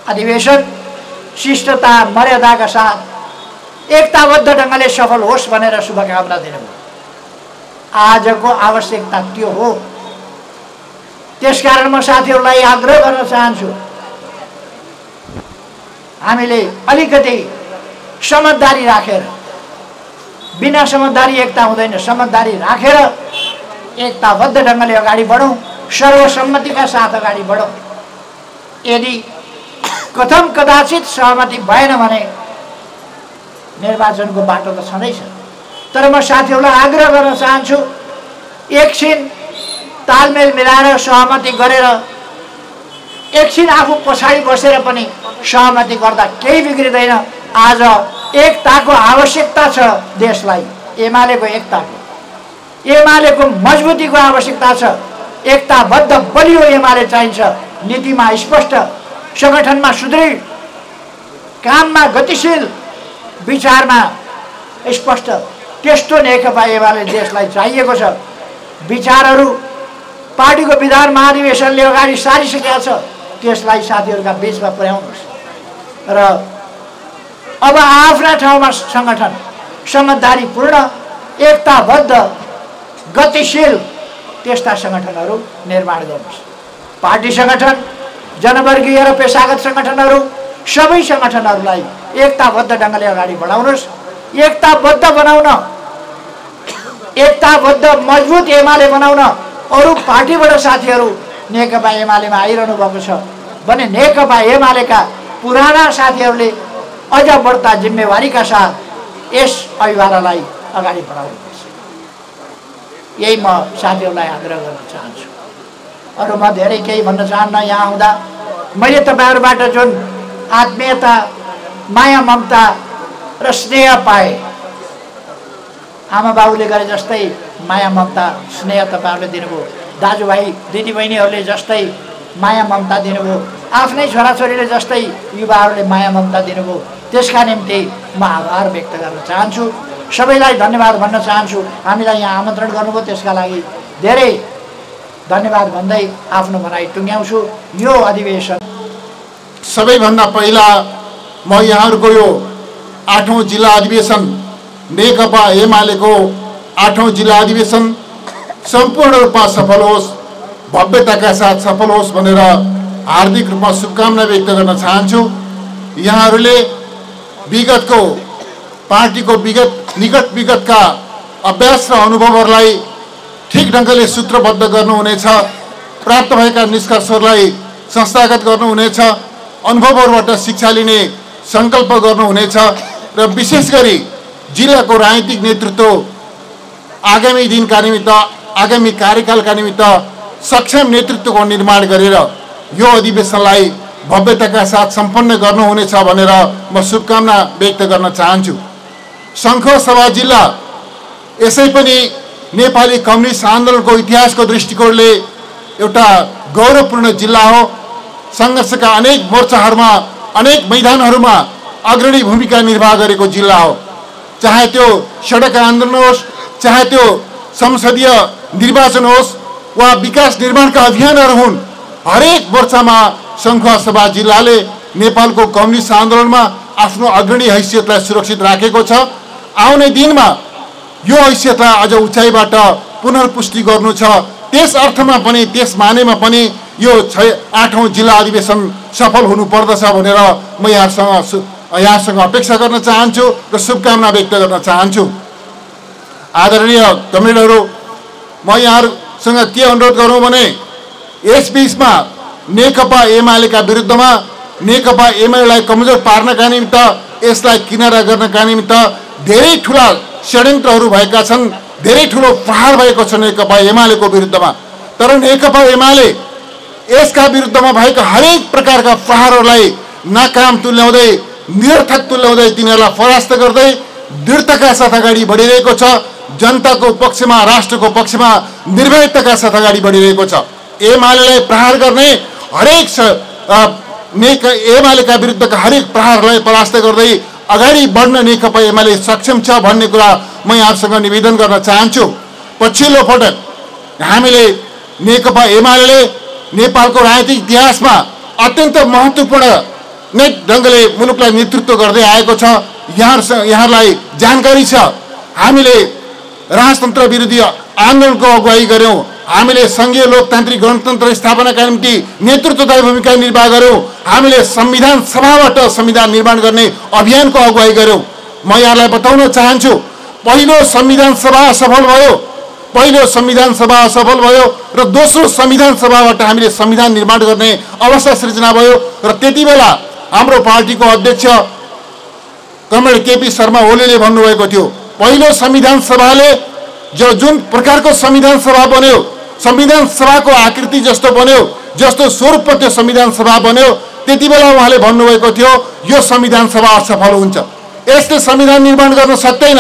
अधिवेशन शिष्टता मर्यादाका साथ एकताबद्ध ढङ्गले सफल होस् भनेर शुभकामना दिनुभयो। आजको आवश्यकता त्यो हो। त्यसकारण म साथीहरूलाई आग्रह गर्न चाहन्छु, हामीले अलिकति समझदारी राखेर, बिना समझदारी एकता हुँदैन, समझदारी राखेर एकताबद्ध ढङ्गले अगाडि बढौँ, सर्वसम्मतिका साथ अगाडि बढौँ। यदि कथम कदाचित सहमति भएन भने निर्वाचनको बाटो त छँदैछ। तर म साथीहरूलाई आग्रह गर्न चाहन्छु, एकछिन तालमेल मिलाएर सहमति गरेर एकछिन आफू पछाडि बसेर पनि सहमति गर्दा केही बिग्रिँदैन। आज एकताको आवश्यकता छ देशलाई, एमालेको एकताको, एमालेको मजबुतीको आवश्यकता छ। एकताबद्ध बलियो एमाले चाहिन्छ, नीतिमा स्पष्ट, सङ्गठनमा सुदृढ, काममा गतिशील, विचारमा स्पष्ट, त्यस्तो नेकपा एमाले देशलाई चाहिएको छ। विचारहरू पार्टीको विधान महाधिवेशनले अगाडि सारिसकेको छ, त्यसलाई साथीहरूका बिचमा पुर्याउनुहोस् र अब आफ्ना ठाउँमा सङ्गठन समझदारीपूर्ण, एकताबद्ध, गतिशील त्यस्ता सङ्गठनहरू निर्माण गर्नुहोस्। पार्टी सङ्गठन, जनवर्गीय र पेसागत सङ्गठनहरू, सबै सङ्गठनहरूलाई एकताबद्ध ढङ्गले अगाडि बढाउनुहोस्। एकताबद्ध बनाउन, एकताबद्ध मजबुत एमाले बनाउन अरू पार्टीबाट साथीहरू नेकपा एमालेमा आइरहनु भएको छ भने नेकपा एमालेका पुराना साथीहरूले अझ बढ्ता जिम्मेवारीका साथ यस अभियानलाई अगाडि बढाउनुपर्छ। यही म साथीहरूलाई आग्रह गर्न चाहन्छु। अरू म धेरै केही भन्न चाहन्न। यहाँ आउँदा मैले तपाईँहरूबाट जुन आत्मीयता, माया, ममता र स्नेह पाएँ, आमा बाबुले गरे जस्तै माया, ममता, स्नेह तपाईँहरूले दिनुभयो, दाजुभाइ दिदीबहिनीहरूले जस्तै माया, ममता दिनुभयो, आफ्नै छोराछोरीले जस्तै युवाहरूले माया, ममता दिनुभयो। त्यसका निम्ति म आभार व्यक्त गर्न चाहन्छु, सबैलाई धन्यवाद भन्न चाहन्छु। हामीलाई यहाँ आमन्त्रण गर्नुभयो, त्यसका लागि धेरै धन्यवाद भन्दै आफ्नो भनाइ टुङ्ग्याउँछु। यो अधिवेशन सबैभन्दा पहिला म यहाँहरूको यो 8औं जिल्ला अधिवेशन, नेकपा एमालेको 8औं जिल्ला अधिवेशन सम्पूर्ण रूपमा सफल होस्, भव्यताका साथ सफल होस् भनेर हार्दिक रूपमा शुभकामना व्यक्त गर्न चाहन्छु। यहाँहरूले विगतको पार्टीको निकट विगतका अभ्यास र अनुभवहरूलाई ठिक ढङ्गले सूत्रबद्ध गर्नुहुनेछ, प्राप्त भएका निष्कर्षहरूलाई संस्थागत गर्नुहुनेछ, अनुभवहरूबाट शिक्षा लिने सङ्कल्प गर्नुहुनेछ र विशेष गरी जिल्लाको राजनीतिक नेतृत्व आगामी दिनका निमित्त, आगामी कार्यकालका निमित्त सक्षम नेतृत्वको निर्माण गरेर यो अधिवेशनलाई भव्यताका साथ सम्पन्न गर्नुहुनेछ भनेर म शुभकामना व्यक्त गर्न चाहन्छु। शङ्खसभा जिल्ला यसै पनि नेपाली कम्युनिस्ट आन्दोलनको इतिहासको दृष्टिकोणले एउटा गौरवपूर्ण जिल्ला हो। सङ्घर्षका अनेक मोर्चाहरूमा, अनेक मैदानहरूमा अग्रणी भूमिका निर्वाह गरेको जिल्ला हो। चाहे त्यो सडक आन्दोलन होस्, चाहे त्यो संसदीय निर्वाचन होस् वा विकास निर्माणका अभियानहरू हुन्, हरेक मोर्चामा शङ्खसभा जिल्लाले नेपालको कम्युनिस्ट आन्दोलनमा आफ्नो अग्रणी हैसियतलाई सुरक्षित राखेको छ। आउने दिनमा यो हैसियतलाई अझ उचाइबाट पुनर्पुष्टि गर्नु छ। त्यस अर्थमा पनि, त्यस मानेमा पनि यो 8औं जिल्ला अधिवेशन सफल हुनुपर्दछ भनेर म यहाँसँग अपेक्षा गर्न चाहन्छु र शुभकामना व्यक्त गर्न चाहन्छु। आदरणीय कमरेडहरू, म यहाँहरूसँग के अनुरोध गरौँ भने यस बिचमा नेकपा एमालेका विरुद्धमा, नेकपा एमालेलाई कमजोर पार्नका निमित्त, यसलाई किनारा गर्नका निमित्त धेरै ठुला षड्यन्त्रहरू भएका छन्, धेरै ठुलो प्रहार भएको छ नेकपा एमालेको विरुद्धमा। तर नेकपा एमाले यसका विरुद्धमा भएका हरेक प्रकारका प्रहारहरूलाई नाकाम तुल्याउँदै, निरर्थक तुल्याउँदै तिनीहरूलाई परास्त गर्दै दृढताका साथ अगाडि बढिरहेको छ। जनताको पक्षमा, राष्ट्रको पक्षमा निर्भयताका साथ अगाडि बढिरहेको छ। एमालेलाई प्रहार गर्ने हरेक एमालेका विरुद्धका हरेक प्रहारलाई परास्त गर्दै अगाडि बढ्न नेकपा एमाले सक्षम छ भन्ने कुरा म यहाँसँग निवेदन गर्न चाहन्छु। पछिल्लो पटक हामीले नेकपा एमाले नेपालको राजनीतिक इतिहासमा अत्यन्त महत्त्वपूर्ण नै ढङ्गले मुलुकलाई नेतृत्व गर्दै आएको छ। यहाँहरूलाई जानकारी छ, हामीले राजतन्त्र विरोधी आन्दोलनको अगुवाई गऱ्यौँ, हामीले सङ्घीय लोकतान्त्रिक गणतन्त्र स्थापनाका निम्ति नेतृत्वदायी भूमिका निर्वाह गऱ्यौँ, हामीले संविधान सभाबाट संविधान निर्माण गर्ने अभियानको अगुवाई गऱ्यौँ। म यहाँलाई बताउन चाहन्छु, पहिलो संविधान सभा सफल भयो, पहिलो संविधान सभा सफल भयो र दोस्रो संविधान सभाबाट हामीले संविधान निर्माण गर्ने अवस्था सृजना भयो। र त्यति बेला हाम्रो पार्टीको अध्यक्ष कमरेड केपी शर्मा ओलीले भन्नुभएको थियो, पहिलो संविधान सभाले जुन प्रकारको संविधान सभा बन्यो, संविधान सभाको आकृति जस्तो बन्यो, जस्तो स्वरूपमा त्यो संविधान सभा बन्यो, त्यति बेला उहाँले भन्नुभएको थियो यो संविधान सभा असफल हुन्छ, यसले संविधान निर्माण गर्न सक्दैन।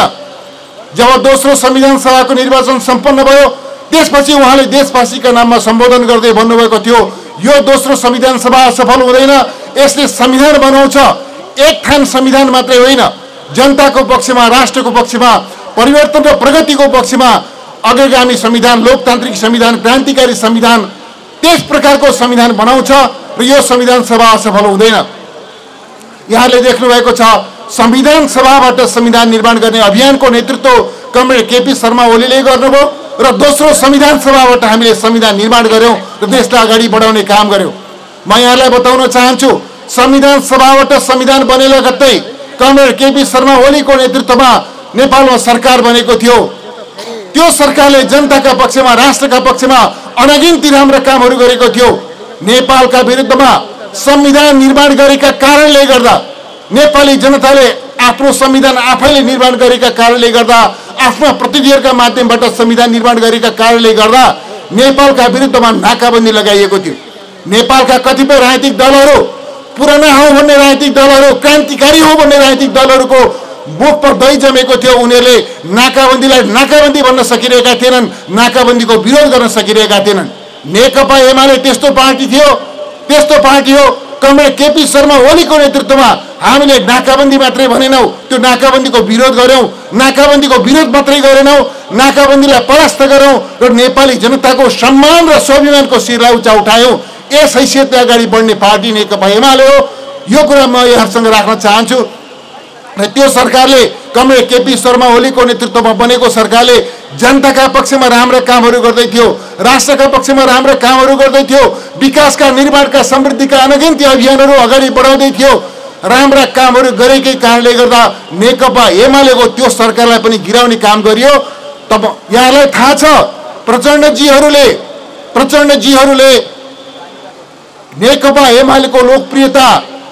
जब दोस्रो संविधान सभाको निर्वाचन सम्पन्न भयो त्यसपछि उहाँले देशवासीका नाममा सम्बोधन गर्दै भन्नुभएको थियो यो दोस्रो संविधान सभा असफल हुँदैन, यसले संविधान बनाउँछ। एक थान संविधान मात्रै होइन, जनताको पक्षमा, राष्ट्रको पक्षमा, परिवर्तन र प्रगतिको पक्षमा अग्रगामी संविधान, लोकतान्त्रिक संविधान, क्रान्तिकारी संविधान, त्यस प्रकारको संविधान बनाउँछ र यो संविधान सभा असफल हुँदैन। यहाँले देख्नुभएको छ संविधान सभाबाट संविधान निर्माण गर्ने अभियानको नेतृत्व कमरेड केपी शर्मा ओलीले गर्नुभयो र दोस्रो संविधान सभाबाट हामीले संविधान निर्माण गर्यौं र देशलाई अगाडि बढाउने काम गर्यौं। म यहाँलाई बताउन चाहन्छु संविधान सभाबाट संविधान बने लगत्तै कमरेड केपी शर्मा ओलीको नेतृत्वमा नेपालमा सरकार बनेको थियो। त्यो सरकारले जनताका पक्षमा, राष्ट्रका पक्षमा अनगिन्ती राम्रा कामहरू गरेको थियो। नेपालका विरुद्धमा संविधान निर्माण गरेका कारणले गर्दा, नेपाली जनताले आफ्नो संविधान आफैले निर्माण गरेका कारणले गर्दा, आफ्ना प्रतिनिधिहरूका माध्यमबाट संविधान निर्माण गरेका कारणले गर्दा नेपालका विरुद्धमा नाकाबन्दी लगाइएको थियो। नेपालका कतिपय राजनीतिक दलहरू, पुराना हौ भन्ने राजनीतिक दलहरू, क्रान्तिकारी हौ भन्ने राजनीतिक दलहरूको मुख पर दही जमेको थियो। उनीहरूले नाकाबन्दीलाई नाकाबन्दी भन्न सकिरहेका थिएनन्, नाकाबन्दीको विरोध गर्न सकिरहेका थिएनन्। नेकपा एमाले त्यस्तो पार्टी थियो, त्यस्तो पार्टी हो। कमरेड केपी शर्मा ओलीको नेतृत्वमा हामीले नाकाबन्दी मात्रै भनेनौं, त्यो नाकाबन्दीको विरोध गर्यौं। नाकाबन्दीको विरोध मात्रै गरेनौं, नाकाबन्दीलाई परास्त गर्यौं र नेपाली जनताको सम्मान र स्वाभिमानको शिरलाई उच्च उठायौं। यस हैसियतले अगाडि बढ्ने पार्टी नेकपा एमाले हो। यो कुरा म यहाँसँग राख्न चाहन्छु। र त्यो सरकारले, कमरेड केपी शर्मा ओलीको नेतृत्वमा बनेको सरकारले जनताका पक्षमा राम्रा कामहरू गर्दै थियो, राष्ट्रका पक्षमा राम्रा कामहरू गर्दै थियो, विकासका, निर्माणका, समृद्धिका अनगिन्ती अभियानहरू अगाडि बढाउँदै थियो। राम्रा कामहरू गरेकै कारणले गर्दा नेकपा एमालेको त्यो सरकारलाई पनि गिराउने काम गरियो। तब यहाँलाई थाहा छ प्रचण्डजीहरूले नेकपा एमालेको लोकप्रियता,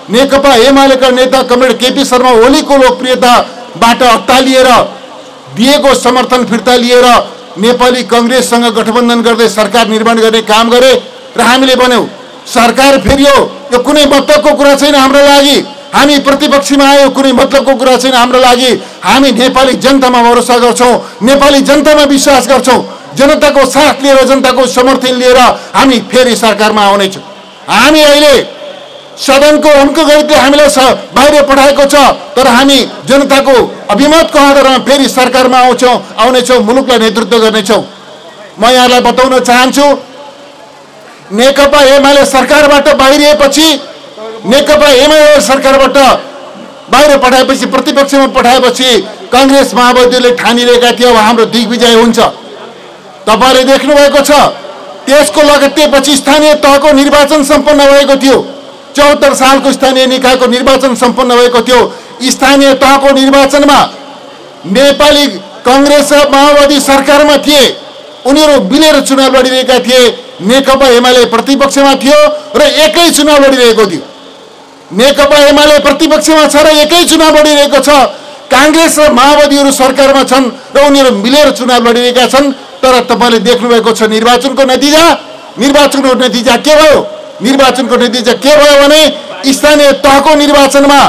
नेकपा एमालेका नेता कमरेड केपी शर्मा ओलीको लोकप्रियताबाट अत्तालिएर दिएको समर्थन फिर्ता लिएर नेपाली कांग्रेससँग गठबन्धन गर्दै सरकार निर्माण गर्ने काम गरे र हामीले भन्यौं सरकार फेरियो, यो कुनै मतलबको कुरा छैन हाम्रो लागि। हामी प्रतिपक्षमा आयो, कुनै मतलबको कुरा छैन हाम्रो लागि। हामी नेपाली जनतामा भरोसा गर्छौं, नेपाली जनतामा विश्वास गर्छौं। जनताको साथ लिएर, जनताको समर्थन लिएर हामी फेरि सरकारमा आउनेछौं। हामी अहिले सदनको अङ्कगणितले हामीलाई बाहिर पठाएको छ, तर हामी जनताको अभिमतको आधारमा फेरि सरकारमा आउनेछौं, मुलुकलाई नेतृत्व गर्नेछौं। म यहाँलाई बताउन चाहन्छु नेकपा एमाले सरकारबाट बाहिरिएपछि, नेकपा एमाले सरकारबाट बाहिर पठाएपछि, प्रतिपक्षमा पठाएपछि कांग्रेस माओवादीले ठानिरहेका थिए अब हाम्रो दिग्विजय हुन्छ। तपाईले देख्नु भएको छ त्यसको लगत्तैपछि स्थानीय तहको निर्वाचन सम्पन्न भएको थियो। 74 सालको स्थानीय निकायको निर्वाचन सम्पन्न भएको थियो। स्थानीय तहको निर्वाचनमा नेपाली कांग्रेस र माओवादी सरकारमा थिए, उनीहरू मिलेर चुनाव लडिरहेका थिए। नेकपा एमाले प्रतिपक्षमा थियो र एकै चुनाव लडिरहेको थियो। नेकपा एमाले प्रतिपक्षमा छ र एकै चुनाव लडिरहेको छ। कांग्रेस र माओवादीहरू सरकारमा छन् र उनीहरू मिलेर चुनाव लडिरहेका छन्। तर तपाईले देख्नु भएको छ निर्वाचनको नतिजा के भयो? निर्वाचनको नतिजा के भयो भने स्थानीय तहको निर्वाचनमा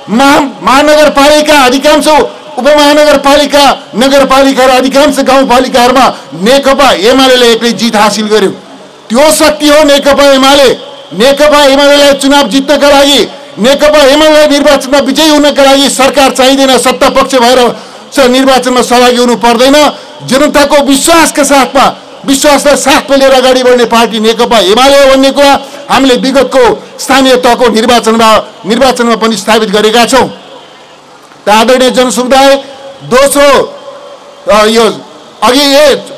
महानगरपालिका, अधिकांश उपमहानगरपालिका, नगरपालिका र अधिकांश गाउँपालिकाहरूमा नेकपा एमालेले एक्लै जित हासिल गर्यो। त्यो शक्ति हो नेकपा एमाले। नेकपा एमालेलाई चुनाव जित्नका लागि, नेकपा एमालेलाई निर्वाचनमा विजयी हुनका लागि सरकार चाहिँदैन, सत्ता पक्ष भएर निर्वाचनमा सहभागी हुनु पर्दैन। जनताको विश्वासका साथमा, विश्वासलाई साथमा लिएर अगाडि बढ्ने पार्टी नेकपा एमाले हो भन्ने कुरा हामीले विगतको स्थानीय तहको निर्वाचनमा पनि स्थापित गरेका छौं। आदरणीय जनसमुदाय, दोस्रो यो अघि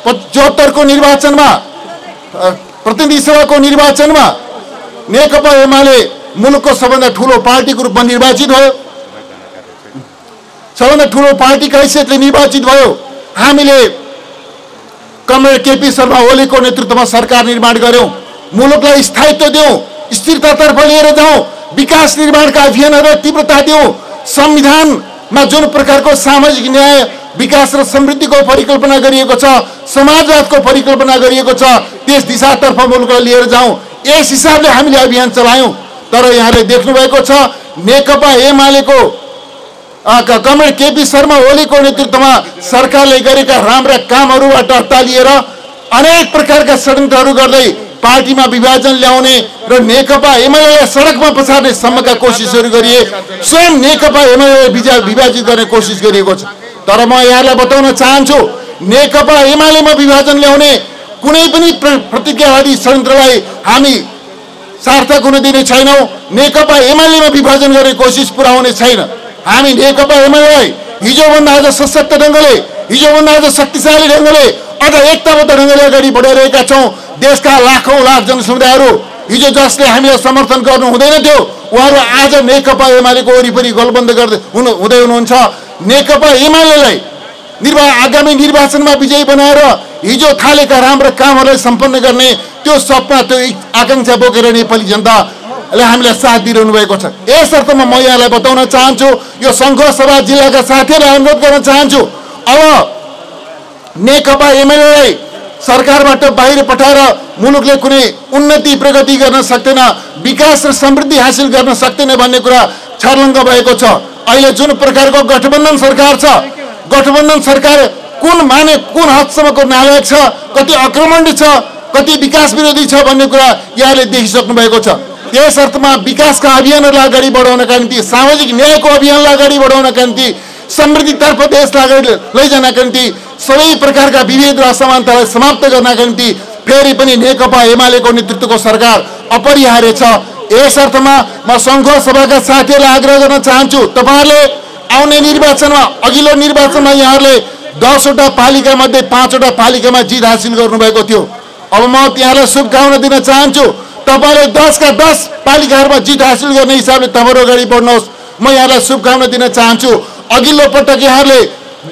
74 को निर्वाचनमा, प्रतिनिधि सभाको निर्वाचनमा नेकपा एमाले मुलुकको सबभन्दा ठूलो पार्टीको रूपमा निर्वाचित भयो, सबभन्दा ठूलो पार्टीका हैसियतले निर्वाचित भयो। हामीले कमरेड केपी शर्मा ओलीको नेतृत्वमा सरकार निर्माण गर्यौं, मुलुकलाई स्थायित्व दियौं, स्थिरतातर्फ लिएर जाउँ, विकास निर्माणका अभियानहरू तीव्रता दियौं। संविधानमा जुन प्रकारको सामाजिक न्याय विकास र समृद्धिको परिकल्पना गरिएको छ, समाजवादको परिकल्पना गरिएको छ। त्यस दिशातर्फ मुलुकलाई लिएर जाउँ, यस हिसाबले हामीले अभियान चलायौँ। तर यहाँले देख्नुभएको छ नेकपा एमालेको कमरेड केपी शर्मा ओलीको नेतृत्वमा सरकारले गरेका राम्रा कामहरूबाट अत्तालिएर अनेक प्रकारका षड्यन्त्रहरू गर्दै पार्टीमा विभाजन ल्याउने र नेकपा एमालेलाई सडकमा पछार्ने सम्मका कोसिसहरू गरिए। स्वयं नेकपा एमालेलाई विभाजित गर्ने कोसिस गरिएको छ। तर म यहाँलाई बताउन चाहन्छु, नेकपा एमालेमा विभाजन ल्याउने कुनै पनि प्रतिज्ञावादी षड्यन्त्रलाई हामी सार्थक हुन दिने छैनौँ। नेकपा एमालेमा विभाजन गर्ने कोसिस पुर्याउने छैन। हामी नेकपा एमालेलाई हिजोभन्दा आज सशक्त ढङ्गले, हिजोभन्दा आज शक्तिशाली ढङ्गले, अझ एकताबद्ध ढङ्गले अगाडि बढाइरहेका छौँ। देशका लाखौँ लाख जनसमुदायहरू हिजो जसले हामीलाई समर्थन गर्नु हुँदैन थियो, उहाँहरू आज नेकपा एमालेको वरिपरि गलबन्द गर्दै हुँदै हुनुहुन्छ। नेकपा एमालेलाई आगामी निर्वाचनमा विजयी बनाएर हिजो थालेका राम्रा कामहरूलाई सम्पन्न गर्ने त्यो सपना, त्यो आकाङ्क्षा बोकेर नेपाली जनताले हामीलाई साथ दिइरहनु भएको छ। यस अर्थमा म यहाँलाई बताउन चाहन्छु, यो सङ्घ सभा जिल्लाका साथीहरूलाई अनुरोध गर्न चाहन्छु, अब नेकपा एमालेलाई सरकारबाट बाहिर पठाएर मुलुकले कुनै उन्नति प्रगति गर्न सक्दैन, विकास र समृद्धि हासिल गर्न सक्दैन भन्ने कुरा छर्लङ्ग भएको छ। अहिले जुन प्रकारको गठबन्धन सरकार छ, गठबन्धन सरकार कुन हदसम्मको नालायक छ, कति आक्रमणी छ, कति विकास विरोधी छ भन्ने कुरा यहाँले देखिसक्नु भएको छ। यस अर्थमा विकासका अभियानहरूलाई अगाडि बढाउनका निम्ति, सामाजिक न्यायको अभियानलाई अगाडि बढाउनका निम्ति, समृद्धितर्फ देशलाई अगाडि लैजानका निम्ति, सबै प्रकारका विभेद र असमानतालाई समाप्त गर्नका निम्ति फेरि पनि नेकपा एमालेको नेतृत्वको सरकार अपरिहार्य छ। यस अर्थमा म सङ्घ सभाका साथीहरूलाई आग्रह गर्न चाहन्छु, तपाईँहरूले आउने निर्वाचनमा, अघिल्लो निर्वाचनमा यहाँहरूले 10वटा पालिका मध्ये 5वटा पालिकामा जित हासिल गर्नुभएको थियो। अब म त्यहाँलाई शुभकामना दिन चाहन्छु, तपाईँले 10 का 10 पालिकाहरूमा जित हासिल गर्ने हिसाबले तपाईँहरू अगाडि बढ्नुहोस्। म यहाँलाई शुभकामना दिन चाहन्छु। अघिल्लो पटक यहाँले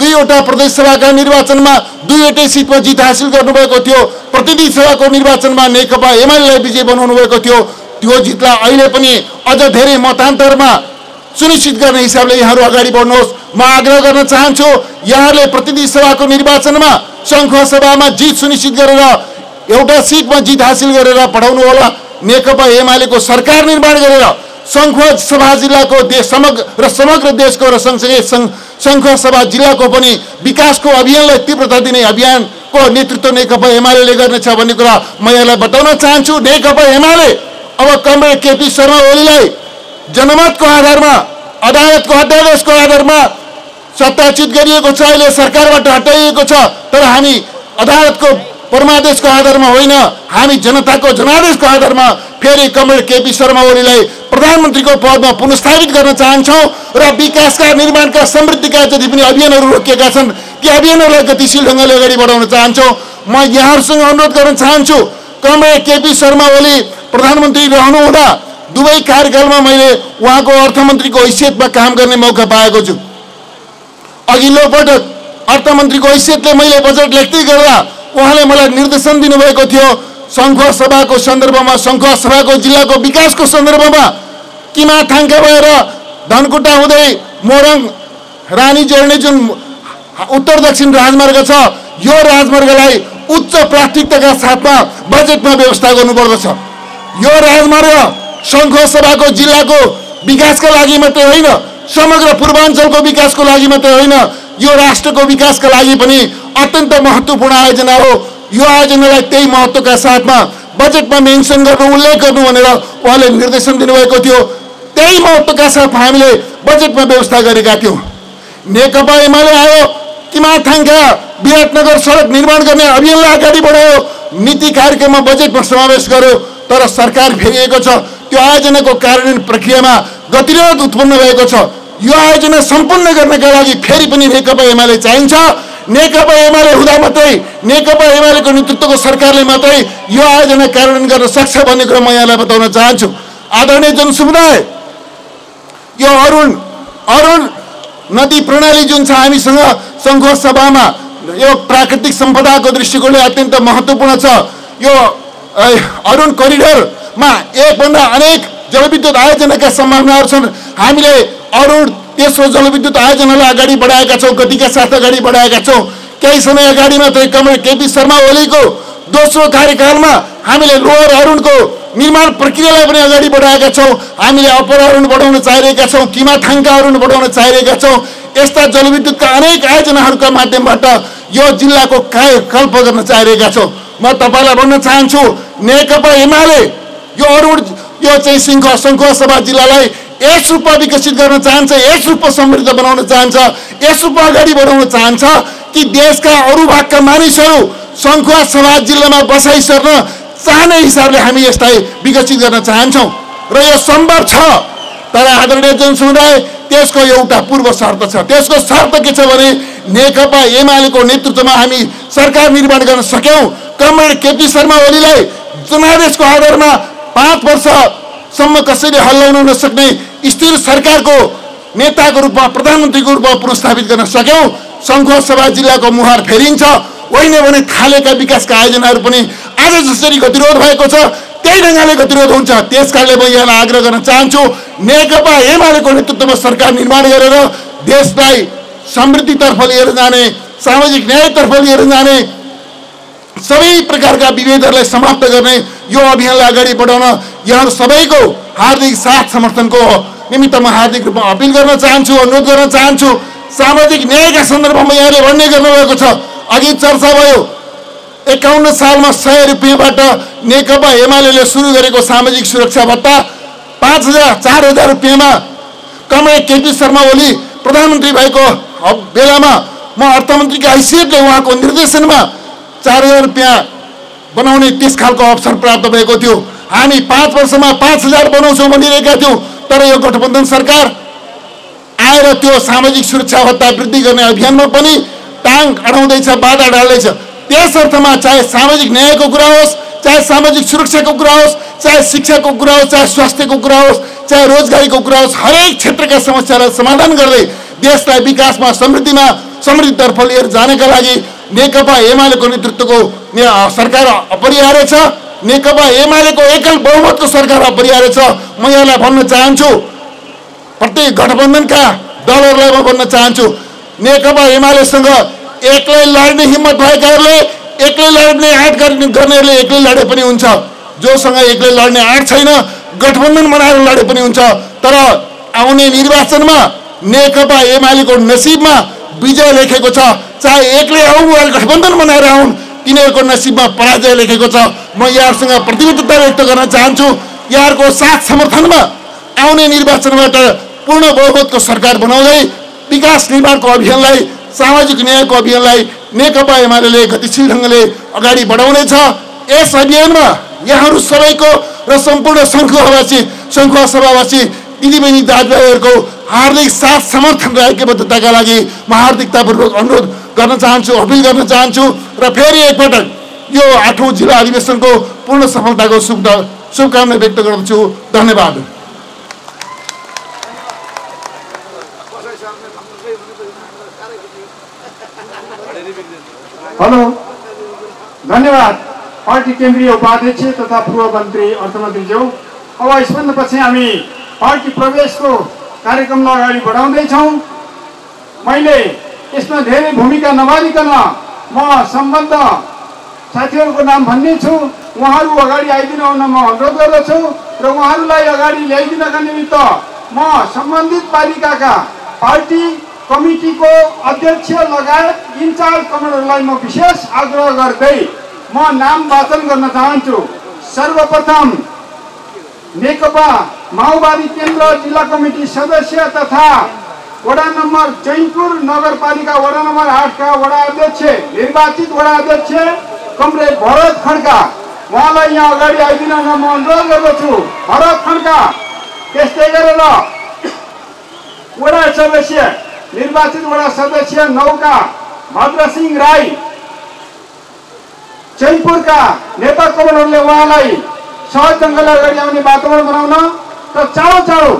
2वटा प्रदेश सभाका निर्वाचनमा 2वटै सिटमा जित हासिल गर्नुभएको थियो। प्रतिनिधि सभाको निर्वाचनमा नेकपा एमालेलाई विजय बनाउनु भएको थियो। त्यो जितलाई अहिले पनि अझ धेरै मतान्तरमा सुनिश्चित गर्ने हिसाबले यहाँहरू अगाडि बढ्नुहोस्। म आग्रह गर्न चाहन्छु, यहाँहरूले प्रतिनिधि सभाको निर्वाचनमा सङ्घ सभामा जित सुनिश्चित गरेर एउटा सिटमा जित हासिल गरेर पठाउनु होला। नेकपा एमालेको सरकार निर्माण गरेर सङ्घ सभा जिल्लाको समग्र देशको र सँगसँगै सङ्घ सभा जिल्लाको पनि विकासको अभियानलाई तीव्रता दिने अभियानको नेतृत्व नेकपा एमाले गर्नेछ भन्ने कुरा म यहाँलाई बताउन चाहन्छु। नेकपा एमाले अब कमरेड केपी शर्मा ओलीलाई जनमतको आधारमा, अदालतको अध्यादेशको आधारमा सत्ताच्युत गरिएको छ, अहिले सरकारबाट हटाइएको छ। तर हामी अदालतको परमादेशको आधारमा होइन, हामी जनताको जनादेशको आधारमा फेरि कमरेड केपी शर्मा ओलीलाई प्रधानमन्त्रीको पदमा पुनर्स्थापित गर्न चाहन्छौँ र विकासका, निर्माणका, समृद्धिका जति पनि अभियानहरू रोकिएका छन् ती अभियानहरूलाई गतिशील ढङ्गले अगाडि बढाउन चाहन्छौँ। म यहाँहरूसँग अनुरोध गर्न चाहन्छु, कमरेड केपी शर्मा ओली प्रधानमन्त्री रहनुहुँदा दुवै कार्यकालमा मैले उहाँको अर्थमन्त्रीको हैसियतमा काम गर्ने मौका पाएको छु। अघिल्लो पटक अर्थमन्त्रीको हैसियतले मैले बजेट लेख्दै गर्दा उहाँले मलाई निर्देशन दिनुभएको थियो, सङ्घ सभाको सन्दर्भमा, सङ्घ सभाको जिल्लाको विकासको सन्दर्भमा किमाथाङका भएर धनकुटा हुँदै मोरङ रानी जोड्ने जुन उत्तर दक्षिण राजमार्ग छ, यो राजमार्गलाई उच्च प्राथमिकताका साथमा बजेटमा व्यवस्था गर्नुपर्दछ। यो राजमार्ग सङ्घ सभाको जिल्लाको विकासका लागि मात्रै होइन, समग्र पूर्वाञ्चलको विकासको लागि मात्रै होइन, यो राष्ट्रको विकासका लागि पनि अत्यन्त महत्त्वपूर्ण आयोजना हो। यो आयोजनालाई त्यही महत्त्वका साथमा बजेटमा मेन्सन गर्नु, उल्लेख गर्नु भनेर उहाँले निर्देशन दिनुभएको थियो। त्यही महत्त्वका साथ हामीले बजेटमा व्यवस्था गरेका थियौँ। नेकपा एमाले आयो, किमाथाङका विराटनगर सडक निर्माण गर्ने अभियानलाई अगाडि बढायो, नीति कार्यक्रममा बजेटमा समावेश गर्यो। तर सरकार फेरिएको छ। त्यो आयोजनाको कार्यान्वयन प्रक्रियामा गतिरोध उत्पन्न भएको छ। यो आयोजना सम्पन्न गर्नका लागि फेरि पनि नेकपा एमाले चाहिन्छ। नेकपा एमाले हुँदा मात्रै, नेकपा एमालेको नेतृत्वको सरकारले मात्रै यो आयोजना कार्यान्वयन गर्न सक्छ भन्ने कुरा म यहाँलाई बताउन चाहन्छु। आदरणीय जनसमुदाय, यो अरुण नदी प्रणाली जुन छ हामीसँग सङ्घ सभामा, यो प्राकृतिक सम्पदाको दृष्टिकोणले अत्यन्त महत्त्वपूर्ण छ। यो अरुण करिडोरमा एकभन्दा अनेक जलविद्युत आयोजनाका सम्भावनाहरू छन्। हामीले तेस्रो जलविद्युत आयोजनालाई अगाडि बढाएका छौँ, गतिका साथ अगाडि बढाएका छौँ। केही समय अगाडि मात्रै कमरेड केपी शर्मा ओलीको दोस्रो कार्यकालमा हामीले लोअर अरुणको निर्माण प्रक्रियालाई पनि अगाडि बढाएका छौँ। हामीले अप्पर अरुण बढाउन चाहिरहेका छौँ, किमाथाङका अरुण बढाउन चाहिरहेका छौँ। यस्ता जलविद्युतका अनेक आयोजनाहरूका माध्यमबाट यो जिल्लाको कायाकल्प गर्न चाहिरहेका छौँ। म तपाईँलाई भन्न चाहन्छु, नेकपा एमाले यो अरुण यो चाहिँ सङ्खुवा सभा जिल्लालाई यस रूपमा विकसित गर्न चाहन्छ, यस रूपमा समृद्ध बनाउन चाहन्छ, यस रूपमा अगाडि बढाउन चाहन्छ कि देशका अरू भागका मानिसहरू सङ्खुवा सभा जिल्लामा बसाइसर्न चाहने हिसाबले हामी यसलाई विकसित गर्न चाहन्छौँ र यो सम्भव छ। तर आदरणीय जनसमुदाय, त्यसको एउटा पूर्व शर्त छ। त्यसको शर्त के छ भने नेकपा एमालेको नेतृत्वमा हामी सरकार निर्माण गर्न सक्यौँ। कमरेड केपी शर्मा ओलीलाई जनादेशको आधारमा 5 वर्षसम्म कसैले हल्लाउन नसक्ने स्थिर सरकारको नेताको रूपमा, प्रधानमन्त्रीको रूपमा पुनर्स्थापित गर्न सक्यौँ। सङ्खुवा सभा जिल्लाको मुहार फेरिन्छ, होइन भने थालेका विकासका आयोजनाहरू पनि आज जसरी गतिरोध भएको छ त्यही ढङ्गले गतिरोध हुन्छ। त्यसकारणले म यहाँलाई आग्रह गर्न चाहन्छु, नेकपा एमालेको नेतृत्वमा सरकार निर्माण गरेर देशलाई समृद्धितर्फ लिएर जाने, सामाजिक न्यायतर्फ लिएर जाने, सबै प्रकारका विभेदहरूलाई समाप्त गर्ने यो अभियानलाई अगाडि बढाउन यहाँहरू सबैको हार्दिक साथ समर्थनको निमित्त म हार्दिक रूपमा अपिल गर्न चाहन्छु, अनुरोध गर्न चाहन्छु। सामाजिक न्यायका सन्दर्भमा यहाँले भन्ने गर्नुभएको छ, अघि चर्चा भयो 51 सालमा 100 रुपियाँबाट नेकपा एमाले सुरु गरेको सामाजिक सुरक्षा भत्ता 4,000 रुपियाँमा कमरेड केपी शर्मा ओली प्रधानमन्त्री भएको बेलामा म अर्थमन्त्रीको हैसियतले उहाँको निर्देशनमा 4,000 रुपियाँ बनाउने त्यस खालको अवसर प्राप्त भएको थियो। हामी 5 वर्षमा 5,000 बनाउँछौँ भनिरहेका थियौँ, तर यो गठबन्धन सरकार आएर त्यो सामाजिक सुरक्षा भत्ता वृद्धि गर्ने अभियानमा पनि टाङ अडाउँदैछ, बाधा डाल्दैछ। त्यस अर्थमा चाहे सामाजिक न्यायको कुरा होस्, चाहे सामाजिक सुरक्षाको कुरा होस्, चाहे शिक्षाको कुरा होस्, चाहे स्वास्थ्यको कुरा होस्, चाहे रोजगारीको कुरा होस्, हरेक क्षेत्रका समस्यालाई समाधान गर्दै देशलाई विकासमा, समृद्धितर्फ लिएर जानका लागि नेकपा एमालेको नेतृत्वको सरकार अपरिहार्य छ। नेकपा एमालेको एकल बहुमतको सरकार अपरिहार्य छ। म यहाँलाई भन्न चाहन्छु, प्रत्येक गठबन्धनका दलहरूलाई म भन्न चाहन्छु, नेकपा एमालेसँग एक्लै लड्ने हिम्मत भएकाहरूले, एक्लै लड्ने आँट गर्नेहरूले एक्लै लडे पनि हुन्छ। जोसँग एक्लै लड्ने आँट छैन, गठबन्धन बनाएर लडे पनि हुन्छ। तर आउने निर्वाचनमा नेकपा एमालेको नसिबमा विजय लेखेको छ। चाहे एक्लै आउँ वा गठबन्धन बनाएर आउन्, तिनीहरूको नसिबमा पराजय लेखेको छ। म यहाँहरूसँग प्रतिबद्धता व्यक्त गर्न चाहन्छु, यहाँहरूको साथ समर्थनमा आउने निर्वाचनबाट पूर्ण बहुमतको सरकार बनाउँदै विकास निर्माणको अभियानलाई, सामाजिक न्यायको अभियानलाई नेकपा एमाले गतिशील ढङ्गले अगाडि बढाउनेछ। यस अभियानमा यहाँहरू सबैको र सम्पूर्ण सङ्खुवा सभावासी दिदीबहिनी दाजुभाइहरूको हार्दिक साथ समर्थन र ऐक्यबद्धताका लागि म हार्दिकतापूर्वक अनुरोध गर्न चाहन्छु, अपिल गर्न चाहन्छु र फेरि एकपटक यो 8औं जिल्ला अधिवेशनको पूर्ण सफलताको शुभकामना व्यक्त गर्दछु। धन्यवाद। हेलो, धन्यवाद पार्टी केन्द्रीय उपाध्यक्ष तथा पूर्व मन्त्री अर्थमन्त्रीज्यू। अब यसभन्दा पछि हामी पार्टी प्रवेशको कार्यक्रमलाई अगाडि बढाउँदैछौँ। मैले यसमा धेरै भूमिका नमारिकन म सम्बन्ध साथीहरूको नाम भन्नेछु, उहाँहरू अगाडि आइदिन हुन म अनुरोध गर्दछु र उहाँहरूलाई अगाडि ल्याइदिनका निमित्त म सम्बन्धित पालिकाका पार्टी कमिटीको अध्यक्ष लगायत इन्चार्ज कमान्डरलाई म विशेष आग्रह गर्दै म नाम वाचन गर्न चाहन्छु। सर्वप्रथम नेकपा माओवादी केन्द्र जिल्ला कमिटी सदस्य तथा वडा नम्बर चैनपुर नगरपालिका वडा नम्बर 8 का वडा अध्यक्ष, निर्वाचित वडा अध्यक्ष कमरेड भरत खड्का, उहाँलाई यहाँ अगाडि आइदिन म अनुरोध गर्दछु। भरत खड्का। त्यस्तै गरेर वडा सदस्य, निर्वाचित वडा सदस्य 9 का भद्रसिंह राई, चैनपुरका नेता कमान्डरले उहाँलाई सहज ढङ्गले अगाडि आउने वातावरण बनाउन र चाँडो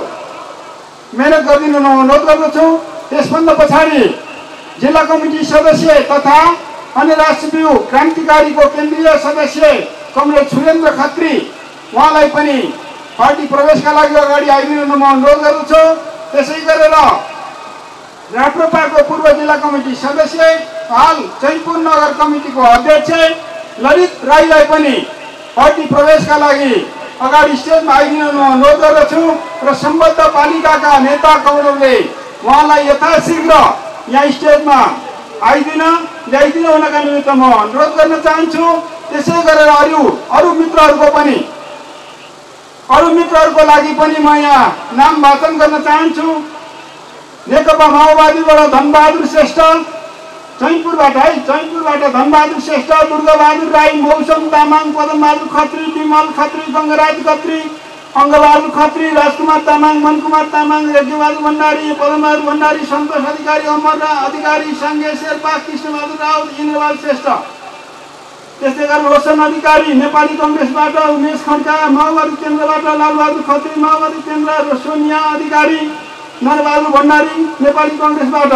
मेहनत गरिदिनु अनुरोध गर्दछु। त्यसभन्दा पछाडि जिल्ला कमिटी सदस्य तथा अन्य राष्ट्रव्यू क्रान्तिकारीको केन्द्रीय सदस्य कमरेड सुरेन्द्र खत्री, उहाँलाई पनि पार्टी प्रवेशका लागि अगाडि आइदिनु म अनुरोध गर्दछु। त्यसै गरेर राप्रपाको पूर्व जिल्ला कमिटी सदस्य, हाल चैनपुर नगर कमिटीको अध्यक्ष ललित राईलाई पनि पार्टी प्रवेशका लागि अगाडि स्टेजमा आइदिन अनुरोध गर्दछु र सम्बद्ध पालिकाका नेता कौरवले उहाँलाई यथाशीघ्र यहाँ स्टेजमा ल्याइदिन हुनका निमित्त म अनुरोध गर्न चाहन्छु। त्यसै गरेर अरू मित्रहरूको लागि पनि म यहाँ नाम वाचन गर्न चाहन्छु। नेकपा माओवादीबाट धनबहादुर श्रेष्ठ, चैनपुरबाट धनबहादुर श्रेष्ठ, दुर्गाबहादुर राई, मौसम तामाङ, पदमबहादुर खत्री, विमल खत्री, गङ्गराज खत्री, अङ्गबहादुर खत्री, राजकुमार तामाङ, मनकुमार तामाङ, यज्ञबहादुर भण्डारी, पदमबहादुर भण्डारी, सन्तोष अधिकारी, अमर अधिकारी, सङ्गे शेर्पा, कृष्णबहादुर राउत, इन्द्रबहादुर श्रेष्ठ। त्यस्तै गरेर रोशन अधिकारी नेपाली कङ्ग्रेसबाट, उमेश खड्का माओवादी केन्द्रबाट, लालबहादुर खत्री माओवादी केन्द्र, सोनिया अधिकारी, नरबहादुर भण्डारी नेपाली कङ्ग्रेसबाट।